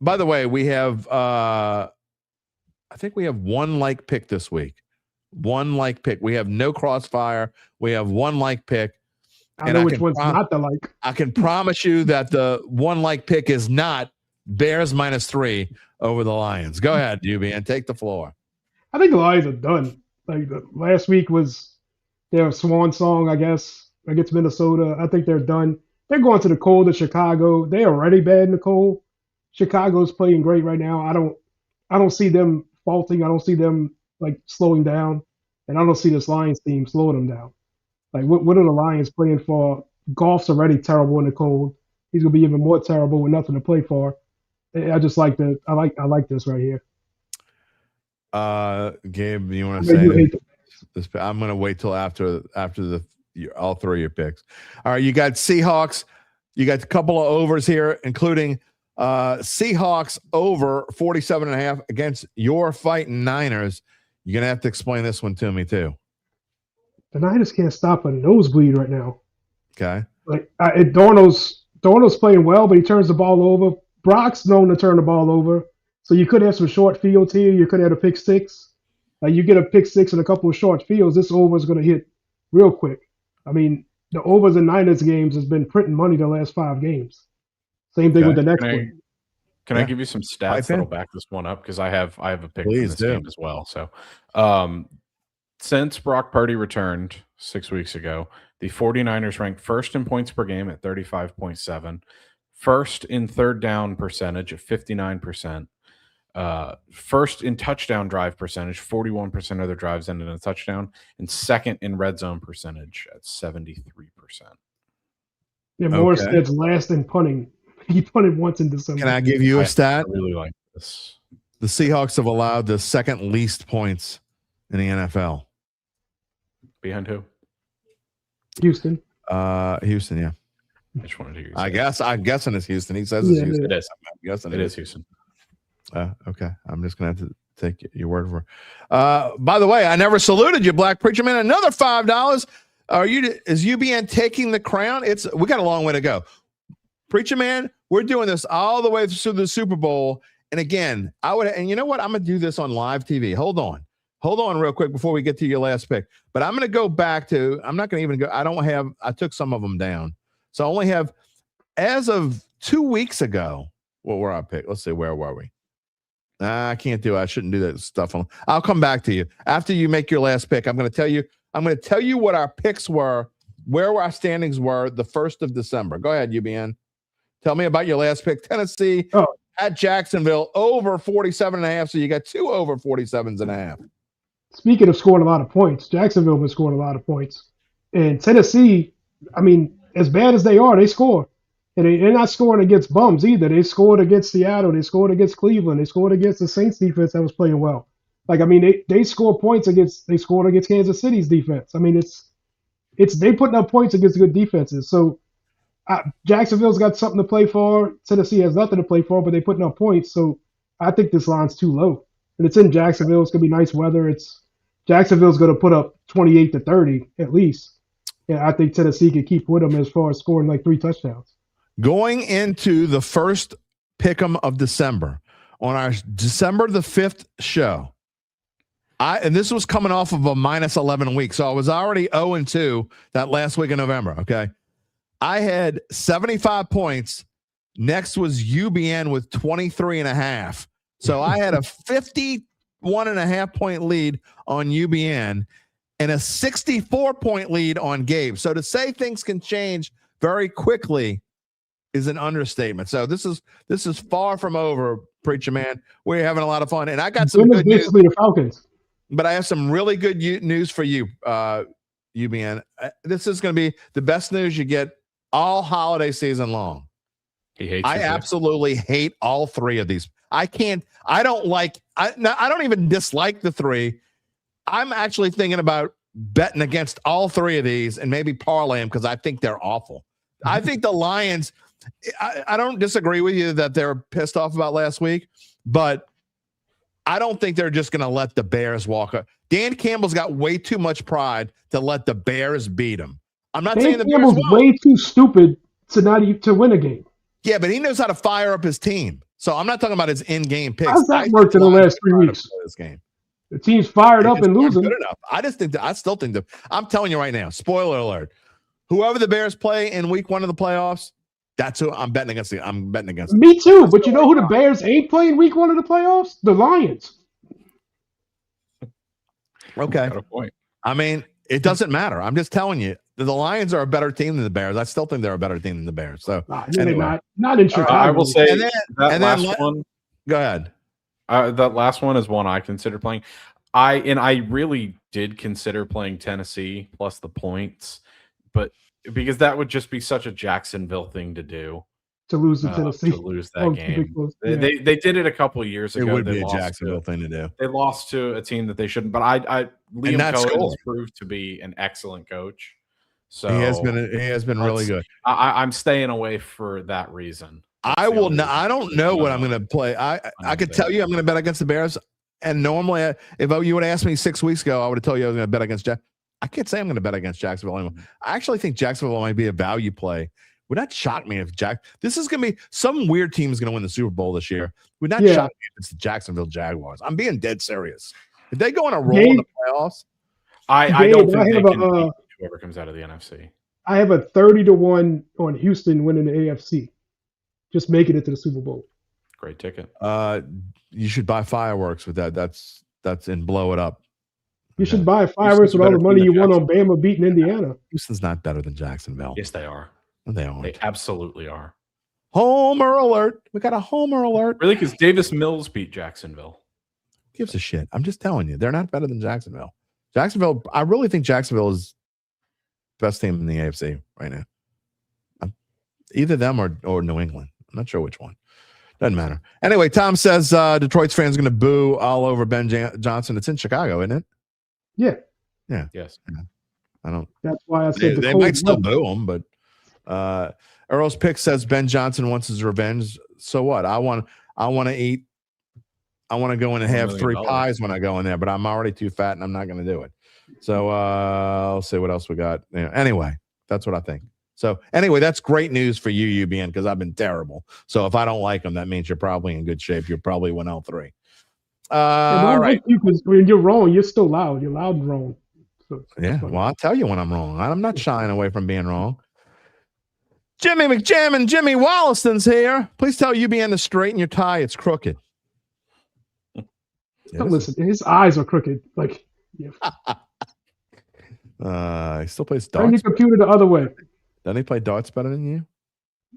By the way, we have I think we have one like pick this week. One like pick. We have no crossfire. We have one like pick. I know which one's not the like. I can promise you that the one like pick is not Bears -3 over the Lions. Go ahead, UBN. Take the floor. I think the Lions are done. Like last week was their swan song, I guess, against Minnesota. I think they're done. They're going to the cold of Chicago. They already bad in the cold. Chicago's playing great right now. I don't see them faulting. I don't see them like slowing down, and I don't see this Lions team slowing them down. Like what are the Lions playing for? Goff's already terrible in the cold. He's gonna be even more terrible with nothing to play for. I just like that. I like this right here. Gabe, you want to say this? I'm gonna wait till after all three of your picks. All right, you got Seahawks. You got a couple of overs here, including Seahawks over 47.5 against your fighting Niners. You're gonna have to explain this one to me too. The Niners can't stop a nosebleed right now. Okay. Like Darnold's playing well, but he turns the ball over. Brock's known to turn the ball over, so you could have some short fields here. You could have a pick six. You get a pick six and a couple of short fields. This over is going to hit real quick. I mean, the overs in Niners games has been printing money the last 5 games. Same thing with the next one. Can I give you some stats that'll back this one up? Because I have a pick in this game as well. So, since Brock Purdy returned 6 weeks ago, the 49ers ranked first in points per game at 35.7, first in third down percentage at 59%, first in touchdown drive percentage, 41% of their drives ended in a touchdown, and second in red zone percentage at 73%. Yeah, Morris that's last in punting. He punted once in December. Can I give you a stat? I really like this. The Seahawks have allowed the second least points in the NFL. Behind who? Houston. Houston, yeah. I just wanted to hear you say I'm guessing it's Houston. He says it's Houston. It is. I'm guessing it is Houston. Okay. I'm just going to have to take your word for it. By the way, I never saluted you, Black Preacher Man. Another $5. Is UBN taking the crown? We got a long way to go. Preacher man, we're doing this all the way through the Super Bowl. And again, and you know what? I'm going to do this on live TV. Hold on real quick before we get to your last pick. But I'm going to go back to, I'm not going to even go, I took some of them down. So I only have, as of 2 weeks ago, what were our pick? Let's see, where were we? I can't do it. I shouldn't do that stuff. I'll come back to you. After you make your last pick, I'm going to tell you what our picks were, where our standings were the 1st of December. Go ahead, UBN. Tell me about your last pick. Tennessee at Jacksonville, over 47.5. So you got 2 over 47.5. Speaking of scoring a lot of points, Jacksonville been scoring a lot of points. And Tennessee, I mean, as bad as they are, they score. And they're not scoring against bums either. They scored against Seattle. They scored against Cleveland. They scored against the Saints defense that was playing well. Like, I mean, they score points they scored against Kansas City's defense. I mean, they putting up points against good defenses. So Jacksonville's got something to play for. Tennessee has nothing to play for, but they're putting up points. So I think this line's too low. And it's in Jacksonville. It's going to be nice weather. Jacksonville's going to put up 28 to 30 at least. And I think Tennessee can keep with them as far as scoring like 3 touchdowns. Going into the first pick'em of December, on our December the 5th show, and this was coming off of a minus 11 week, so I was already 0-2 that last week in November, okay? I had 75 points. Next was UBN with 23.5. So I had a 51.5 point lead on UBN and a 64-point lead on Gabe. So to say things can change very quickly is an understatement. So this is far from over, Preacher Man. We're having a lot of fun, and I got some good news. Basically the Falcons. But I have some really good news for you, UBN. This is going to be the best news you get all holiday season long. I absolutely hate all 3 of these. I don't even dislike the 3. I'm actually thinking about betting against all 3 of these and maybe parlay them because I think they're awful. I think the Lions, I don't disagree with you that they're pissed off about last week, but I don't think they're just going to let the Bears walk up. Dan Campbell's got way too much pride to let the Bears beat him. I'm not saying the Bears won't. Way too stupid to win a game. Yeah, but he knows how to fire up his team. So I'm not talking about his in-game picks. How's that worked in the last 3 weeks? This game. The team's fired up and losing. Good enough. I still think that. I'm telling you right now. Spoiler alert. Whoever the Bears play in week 1 of the playoffs, that's who I'm betting against. I'm betting against. Me too. But you know who the Bears ain't playing week 1 of the playoffs? The Lions. Okay. Got a point. I mean, it doesn't matter. I'm just telling you. The Lions are a better team than the Bears. I still think they're a better team than the Bears. So anyway. Not in Chicago. I will say that last one. Go ahead. That last one is one I considered playing. I really did consider playing Tennessee plus the points, but because that would just be such a Jacksonville thing to do. To lose to Tennessee. To lose that game. They did it a couple of years ago. It would be a Jacksonville thing to do. They lost to a team that they shouldn't, but Liam Cohen has proved to be an excellent coach. So he has been really good. I'm staying away for that reason. I don't know what I'm going to play. I could tell you I'm going to bet against the Bears. And normally, if you would ask me 6 weeks ago, I would have told you I was going to bet against Jack. I can't say I'm going to bet against Jacksonville anymore. I actually think Jacksonville might be a value play. Would not shock me if this is going to be some weird team is going to win the Super Bowl this year. Would not shock me if it's the Jacksonville Jaguars. I'm being dead serious. If they go on a roll in the playoffs, I don't think they can beat whoever comes out of the NFC. I have a 30-1 on Houston winning the AFC. Just making it to the Super Bowl. Great ticket. You should buy fireworks with that. That's and blow it up. You should buy fireworks with all the money you won on Bama beating Indiana. Houston's not better than Jacksonville. Yes, they are. They aren't. They absolutely are. Homer alert. We got a homer alert. Really? Because Davis Mills beat Jacksonville. Who gives a shit? I'm just telling you. They're not better than Jacksonville. I really think Jacksonville is best team in the AFC right now. Either them or New England. I'm not sure which one. Doesn't matter. Anyway, Tom says Detroit's fans going to boo all over Ben Johnson. It's in Chicago, isn't it? Yeah. Yeah. Yes. Yeah. I don't. That's why I said they might still boo him, but Earl's pick says Ben Johnson wants his revenge. So what? I want to eat I want to go in and $1 have million. 3 pies when I go in there, but I'm already too fat and I'm not going to do it. So I'll see what else we got. Anyway, that's what I think. So anyway, that's great news for you, UBN, because I've been terrible. So if I don't like them, that means you're probably in good shape. You're probably 1-3. All right. Because when you're wrong, you're still loud. You're loud and wrong. So, Yeah. Well, I'll tell you when I'm wrong. I'm not shying away from being wrong. Jimmy McJam and Jimmy Wollaston's here. Please tell UBN to straighten your tie. It's crooked. Listen, his eyes are crooked. Like, yeah. He still plays Turn your darts. computer the other way. Doesn't he play darts better than you?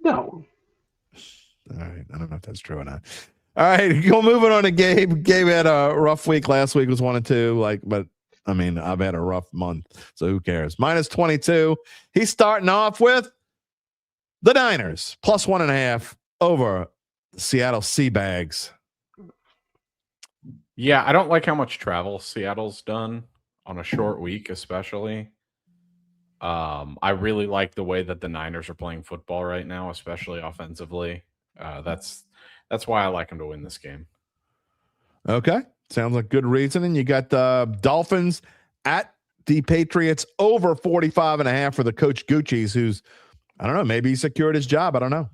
No. All right. I don't know if that's true or not. All right. Go moving on to Gabe. Gabe had a rough week. Last week was 1-2. But I mean, I've had a rough month. So who cares? -22. He's starting off with the Niners +1.5 over the Seattle Seabags. Yeah, I don't like how much travel Seattle's done on a short week, especially. I really like the way that the Niners are playing football right now, especially offensively. That's why I like them to win this game. Okay. Sounds like good reasoning. You got the Dolphins at the Patriots over 45.5 for the Coach Gucci's, who's, I don't know, maybe he secured his job. I don't know.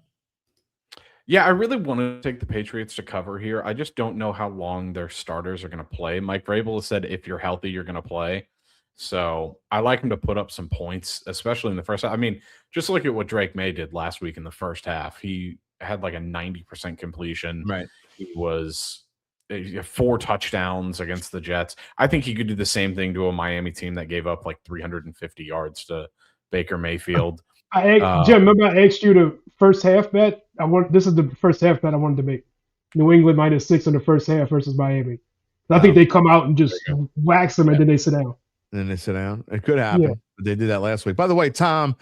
Yeah, I really want to take the Patriots to cover here. I just don't know how long their starters are going to play. Mike Vrabel has said if you're healthy, you're going to play. So I like him to put up some points, especially in the first half. I mean, just look at what Drake May did last week in the first half. He had like a 90% completion. Right. He was 4 touchdowns against the Jets. I think he could do the same thing to a Miami team that gave up like 350 yards to Baker Mayfield. Jim, remember I asked you the first half bet? This is the first half bet I wanted to make. New England -6 in the first half versus Miami. I think they come out and just wax them and then they sit down. And then they sit down. It could happen. Yeah. But they did that last week. By the way, Tom,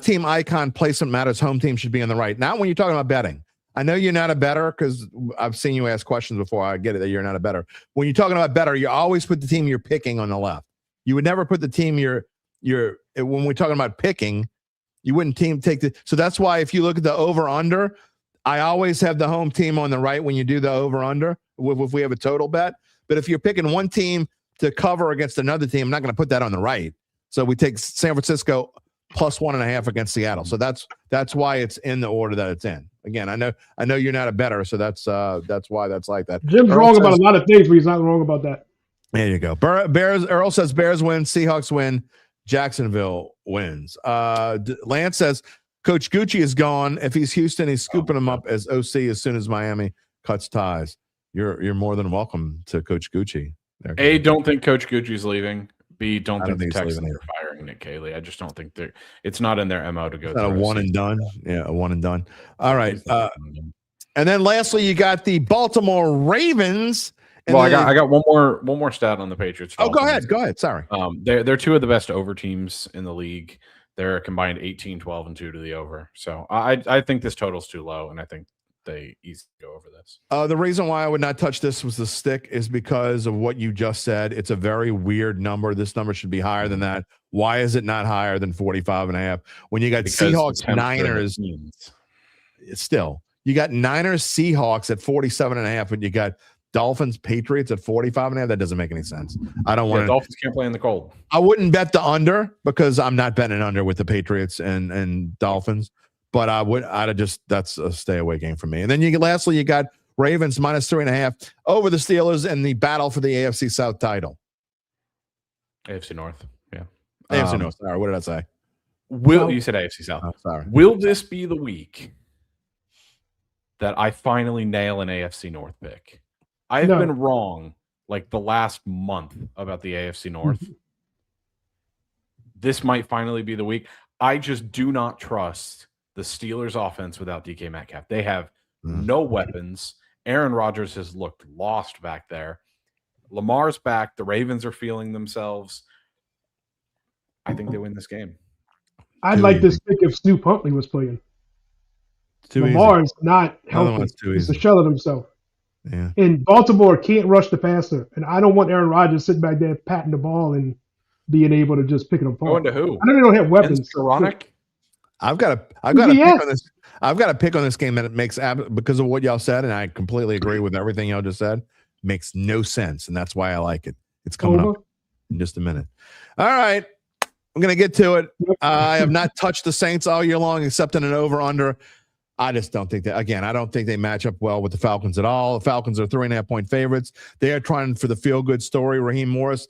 team icon placement matters. Home team should be on the right. Not when you're talking about betting. I know you're not a bettor because I've seen you ask questions before. I get it that you're not a bettor. When you're talking about bettor, you always put the team you're picking on the left. You would never put the team when we're talking about picking, you wouldn't take the. So that's why if you look at the over-under, I always have the home team on the right when you do the over-under if we have a total bet. But if you're picking one team to cover against another team, I'm not going to put that on the right. So we take San Francisco +1.5 against Seattle. So that's why it's in the order that it's in. Again, I know you're not a bettor, so that's why that's like that. Jim's wrong about a lot of things, but he's not wrong about that. There you go. Earl says Bears win, Seahawks win, Jacksonville wins. Lance says Coach Gucci is gone. If he's Houston, he's scooping him up as OC as soon as Miami cuts ties. You're more than welcome to Coach Gucci. A, don't think Coach Gucci's leaving. B, don't think the Texans leaving are firing Nick Caley. I just don't think it's not in their MO to go. A one and done. Yeah, a one and done. All right. And then lastly, you got the Baltimore Ravens. Well, I got one more stat on the Patriots. Oh, go ahead. Sorry. They're 2 of the best over teams in the league. They're combined 18, 12, and 2 to the over. So I think this total's too low, and I think they easily go over this. The reason why I would not touch this was the stick is because of what you just said. It's a very weird number. This number should be higher than that. Why is it not higher than 45.5? When you got Seahawks, Niners, still you got Niners, Seahawks at 47.5, and you got Dolphins, Patriots at 45.5. That doesn't make any sense. I don't want to. Dolphins can't play in the cold. I wouldn't bet the under because I'm not betting under with the Patriots and Dolphins. But that's a stay away game for me. And then lastly, you got Ravens -3.5 over the Steelers in the battle for the AFC South title. AFC North. Yeah. AFC North. Sorry, what did I say? You said AFC South. Oh, sorry. Will this be the week that I finally nail an AFC North pick? I've been wrong like the last month about the AFC North. This might finally be the week. I just do not trust the Steelers offense without DK Metcalf. They have no weapons. Aaron Rodgers has looked lost back there. Lamar's back. The Ravens are feeling themselves. I think they win this game. I'd like this pick if Snoop Huntley was playing. Lamar's not healthy. He's a shell of himself. Yeah. And Baltimore can't rush the passer. And I don't want Aaron Rodgers sitting back there patting the ball and being able to just pick it apart. Going to who? I know they don't have weapons. I've got a pick on this. I've got a pick on this game that it makes because of what y'all said, and I completely agree with everything y'all just said. makes no sense, and that's why I like it. It's coming up in just a minute. All right, I'm going to get to it. I have not touched the Saints all year long except in an over-under. I just don't think that, again, I don't think they match up well with the Falcons at all. The Falcons are 3.5-point favorites. They are trying for the feel-good story. Raheem Morris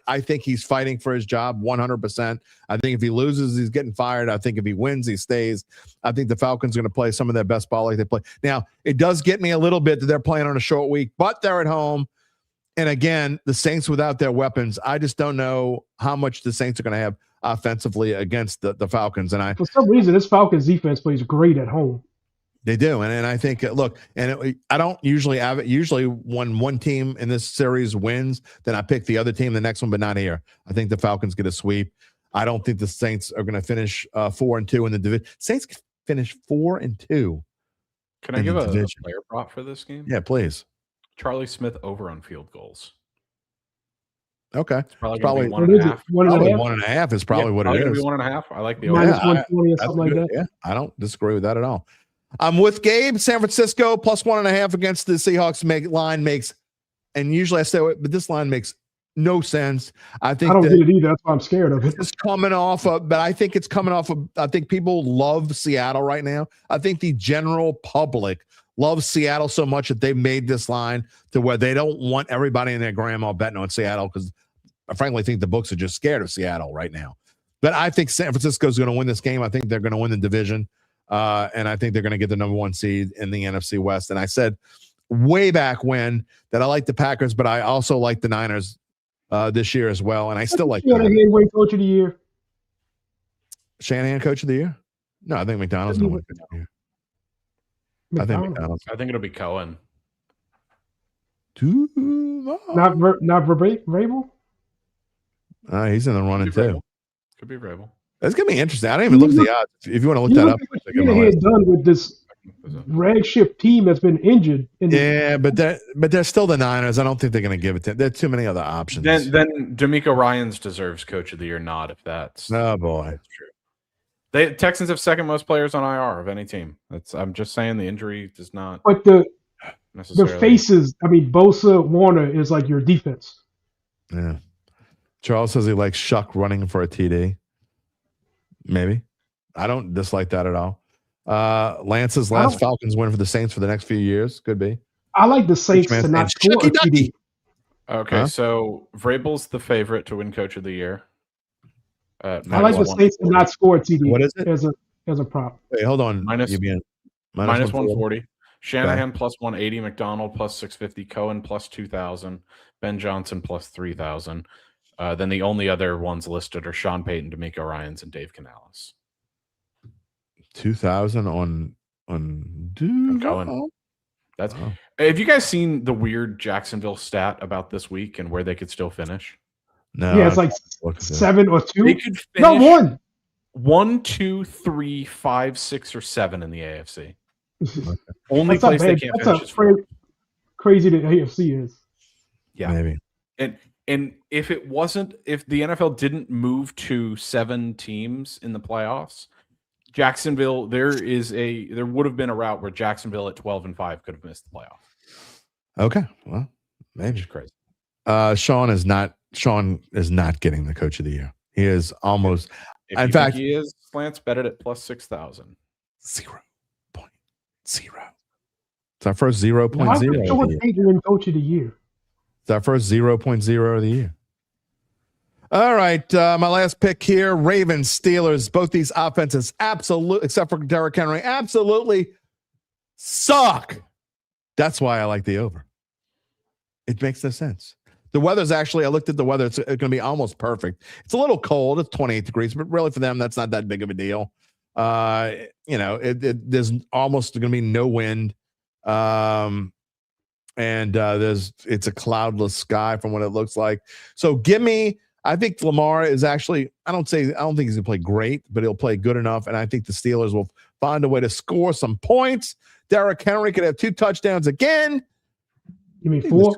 I think he's fighting for his job 100%. I think if he loses, he's getting fired. I think if he wins, he stays. I think the Falcons are going to play some of their best ball like they play. Now, it does get me a little bit that they're playing on a short week, but they're at home. And again, the Saints without their weapons, I just don't know how much the Saints are going to have offensively against the Falcons. And for some reason, this Falcons defense plays great at home. They do. And I think, look, I don't usually have it. Usually when one team in this series wins, then I pick the other team, the next one, but not here. I think the Falcons get a sweep. I don't think the Saints are going to finish 4-2 in the division. Saints finish 4-2. Can I give a player prop for this game? Yeah, please. Charlie Smith over on field goals. Okay. It's probably 1.5. 1.5 is probably what it is. Probably 1.5. I like the over. Minus 120 or something like that. Yeah, I don't disagree with that at all. I'm with Gabe. San Francisco plus 1.5 against the Seahawks line makes, and usually I say, but this line makes no sense. I think I don't get it either. That's why I'm scared of it. It's coming off of, but I think it's coming off of, I think people love Seattle right now. I think the general public loves Seattle so much that they've made this line to where they don't want everybody and their grandma betting on Seattle because I frankly think the books are just scared of Seattle right now. But I think San Francisco is going to win this game. I think they're going to win the division. And I think they're going to get the number 1 seed in the NFC West. And I said way back when that I like the Packers, but I also like the Niners this year as well. And I still like Shanahan win coach of the year. Shanahan coach of the year? No, I think McDonald's going to win coach of the year. I think McDonald's. I think it'll be Cohen. Not Vrabel? He's in the running too. Could be Vrabel. It's going to be interesting. I don't even look at the odds. If you want to look that up. Shanahan done with this rag ship team that's been injured. But they're still the Niners. I don't think they're going to give it to them. There are too many other options. Then D'Amico Ryans deserves coach of the year nod if that's boy. That's true. Texans have second most players on IR of any team. I'm just saying the injury does not. But the faces, I mean, Bosa, Warner is like your defense. Yeah. Charles says he likes Shough running for a TD. Maybe. I don't dislike that at all. Lance's last Falcons win for the Saints for the next few years. Could be. I like the Saints to not score a TD. Okay, so Vrabel's the favorite to win coach of the year. I like the Saints to not score a TD. What is it? As a prop. Wait, hold on. Minus 140. Shanahan plus 180. McDonald plus 650. Cohen plus 2,000. Ben Johnson plus 3,000. Then the only other ones listed are Sean Payton, D'Amico Ryans, and Dave Canales. 2,000 on Cohen. Have you guys seen the weird Jacksonville stat about this week and where they could still finish? No. Yeah, it's like 7 or 2. They could finish no, 1. 1, 2, 3, 5, 6, or 7 in the AFC. Okay. Only place they can't finish is 4. Crazy that AFC is. Yeah, maybe. And if the NFL didn't move to 7 teams in the playoffs, Jacksonville, there would have been a route where Jacksonville at 12-5 could have missed the playoff. Okay, well, maybe. It's crazy. Sean is not getting the coach of the year. He is almost. In fact, he is. Slants betted at plus 6,000. 0.0. It's our first 0.0. Coach of the year. It's our first 0.0 of the year. All right, my last pick here, Ravens, Steelers. Both these offenses, absolutely, except for Derrick Henry, absolutely suck. That's why I like the over. It makes no sense. The weather's actually, I looked at the weather, it's going to be almost perfect. It's a little cold. It's 28 degrees, but really for them, that's not that big of a deal. There's almost going to be no wind. It's a cloudless sky from what it looks like. So I think Lamar is actually, I don't think he's going to play great, but he'll play good enough. And I think the Steelers will find a way to score some points. Derrick Henry could have 2 touchdowns again. You mean 4?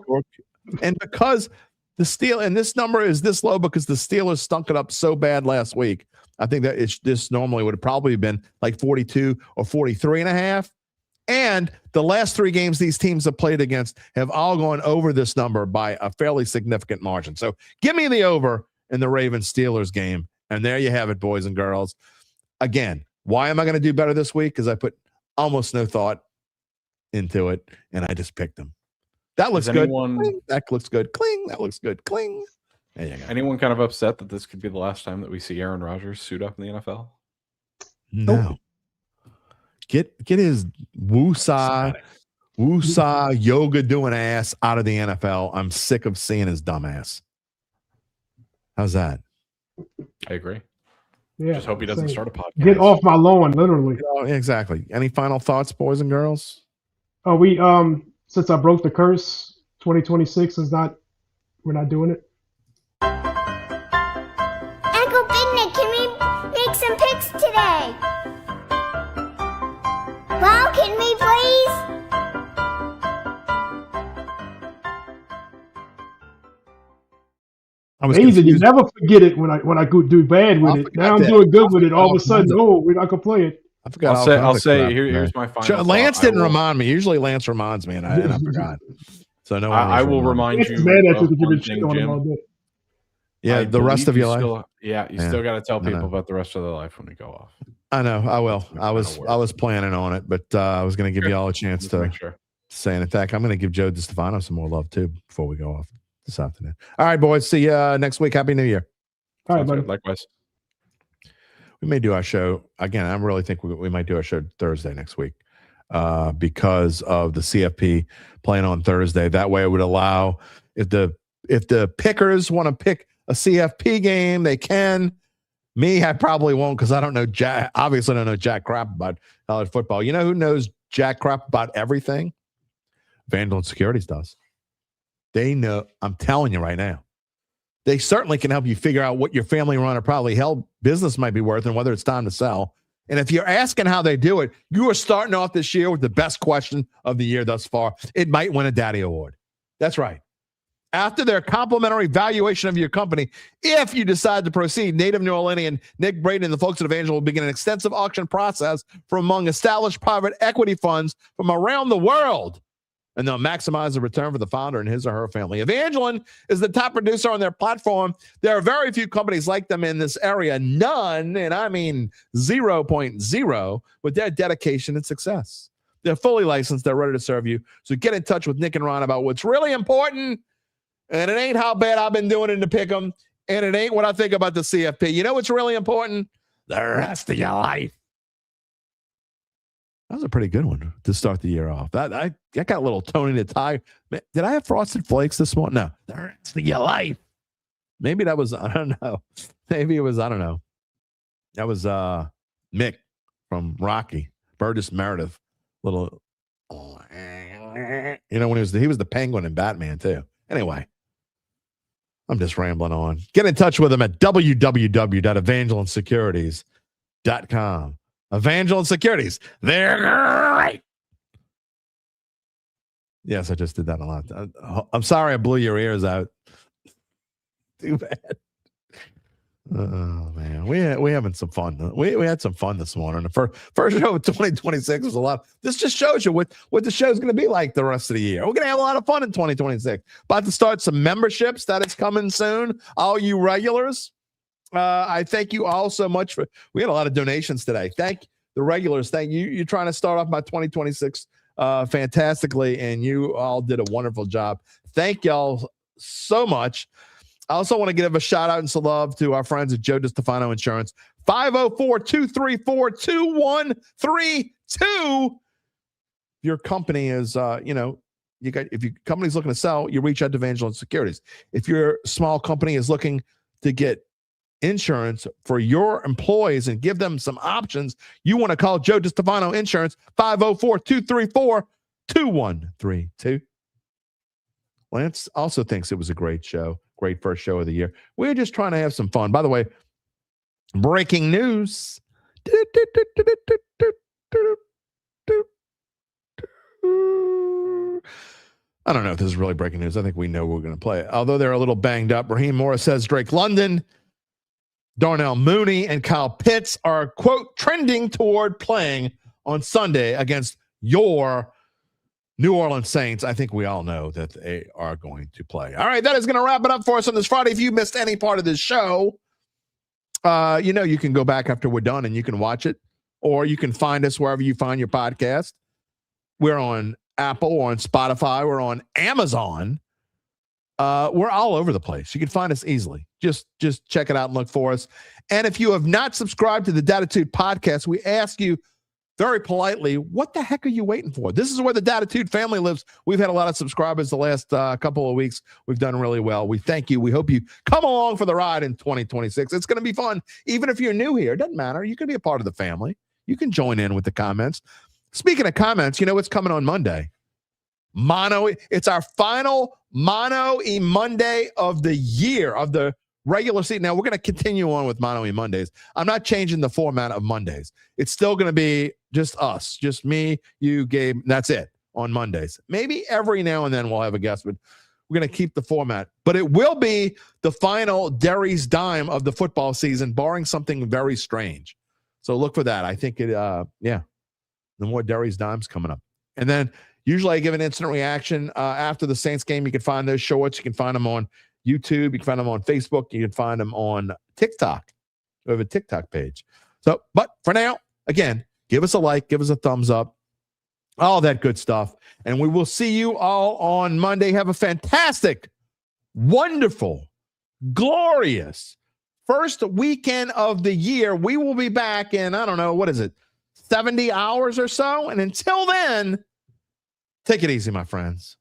And because and this number is this low because the Steelers stunk it up so bad last week. I think that this normally would have probably been like 42 or 43.5. And The last 3 games these teams have played against have all gone over this number by a fairly significant margin. So give me the over in the Ravens-Steelers game. And there you have it, boys and girls. Again, why am I going to do better this week? Because I put almost no thought into it, and I just picked them. That looks good. Cling. That looks good. Cling. That looks good. Cling. There you go. Anyone kind of upset that this could be the last time that we see Aaron Rodgers suit up in the NFL? No. Get his woosah yoga doing ass out of the NFL. I'm sick of seeing his dumb ass. How's that? I agree. Yeah, just hope he doesn't start a podcast. Get off my lawn, literally. Oh, exactly. Any final thoughts, boys and girls? Oh, we since I broke the curse, 2026 is not. We're not doing it. Uncle Big, can we make some picks today? Well, can we please? Amazing, you never forget it when I go do bad with it. Now I'm doing good with it. All of a sudden, we're not gonna play it. I forgot. I'll say here's my final. Lance didn't remind me. Usually Lance reminds me, and I forgot. So no, I will remind you. Jim. Yeah, the rest of your life. Still got to tell people about the rest of their life when we go off. I know. I will. I was planning on it, but I was going to give you all a chance to say it. In fact, I'm going to give Joe DeStefano some more love too before we go off this afternoon. All right, boys. See you next week. Happy New Year. All right, buddy. Likewise. We may do our show again. I really think we might do our show Thursday next week because of the CFP playing on Thursday. That way, it would allow if the pickers want to pick a CFP game, they can. Me, I probably won't because I don't know obviously don't know jack crap about college football. You know who knows jack crap about everything? Evangeline Securities does. They know. I'm telling you right now. They certainly can help you figure out what your family run or probably held business might be worth and whether it's time to sell. And if you're asking how they do it, you are starting off this year with the best question of the year thus far. It might win a Daddy Award. That's right. After their complimentary valuation of your company, if you decide to proceed, native New Orleanian Nick Braden and the folks at Evangeline will begin an extensive auction process from among established private equity funds from around the world. And they'll maximize the return for the founder and his or her family. Evangeline is the top producer on their platform. There are very few companies like them in this area. None, and I mean 0.0, with their dedication and success. They're fully licensed. They're ready to serve you. So get in touch with Nick and Ron about what's really important. And it ain't how bad I've been doing in the pick'em. And it ain't what I think about the CFP. You know what's really important? The rest of your life. That was a pretty good one to start the year off. I got a little Tony the Tiger. Did I have Frosted Flakes this morning? No. The rest of your life. Maybe that was, I don't know. Maybe it was, I don't know. That was Mick from Rocky. Burgess Meredith. Little, you know, when he was the Penguin in Batman too. Anyway, I'm just rambling on. Get in touch with them at www.evangelinesecurities.com. Evangeline Securities. They're great. Yes, I just did that a lot. I'm sorry I blew your ears out. Too bad. Oh, man. We having some fun. We had some fun this morning. The first show of 2026 was a lot. This just shows you what the show's going to be like the rest of the year. We're going to have a lot of fun in 2026. About to start some memberships. That is coming soon. All you regulars. I thank you all so much we had a lot of donations today. Thank the regulars. Thank you. You're trying to start off my 2026 fantastically, and you all did a wonderful job. Thank y'all so much. I also want to give a shout out and some love to our friends at Joe DeStefano Insurance. 504-234-2132. Your company is, if your company's looking to sell, you reach out to Evangeline Securities. If your small company is looking to get insurance for your employees and give them some options, you want to call Joe DeStefano Insurance, 504-234-2132. Lance also thinks it was a great show, great first show of the year. We're just trying to have some fun. By the way, breaking news. I don't know if this is really breaking news. I think we know we're going to play it. Although they're a little banged up, Raheem Morris says Drake London, Darnell Mooney, and Kyle Pitts are, quote, trending toward playing on Sunday against your New Orleans Saints, I think we all know that they are going to play. All right, that is going to wrap it up for us on this Friday. If you missed any part of this show, you can go back after we're done and you can watch it, or you can find us wherever you find your podcast. We're on Apple, we're on Spotify, we're on Amazon. We're all over the place. You can find us easily. Just check it out and look for us. And if you have not subscribed to the Dattitude podcast, we ask you very politely, what the heck are you waiting for? This is where the Dattitude family lives. We've had a lot of subscribers the last couple of weeks. We've done really well. We thank you. We hope you come along for the ride in 2026. It's going to be fun. Even if you're new here, it doesn't matter. You can be a part of the family. You can join in with the comments. Speaking of comments, you know what's coming on Monday? It's our final Mono E Monday of the year, of the regular season. Now, we're going to continue on with Mono E Mondays. I'm not changing the format of Mondays. It's still going to be just us, just me, you, Gabe. That's it on Mondays. Maybe every now and then we'll have a guest, but we're going to keep the format. But it will be the final Derry's Dime of the football season, barring something very strange. So look for that. I think the more Derry's Dimes coming up. And then usually I give an instant reaction after the Saints game. You can find those shorts. You can find them on YouTube. You can find them on Facebook. You can find them on TikTok. We have a TikTok page. So, but for now, again, give us a like, give us a thumbs up, all that good stuff. And we will see you all on Monday. Have a fantastic, wonderful, glorious first weekend of the year. We will be back in, 70 hours or so. And until then, take it easy, my friends.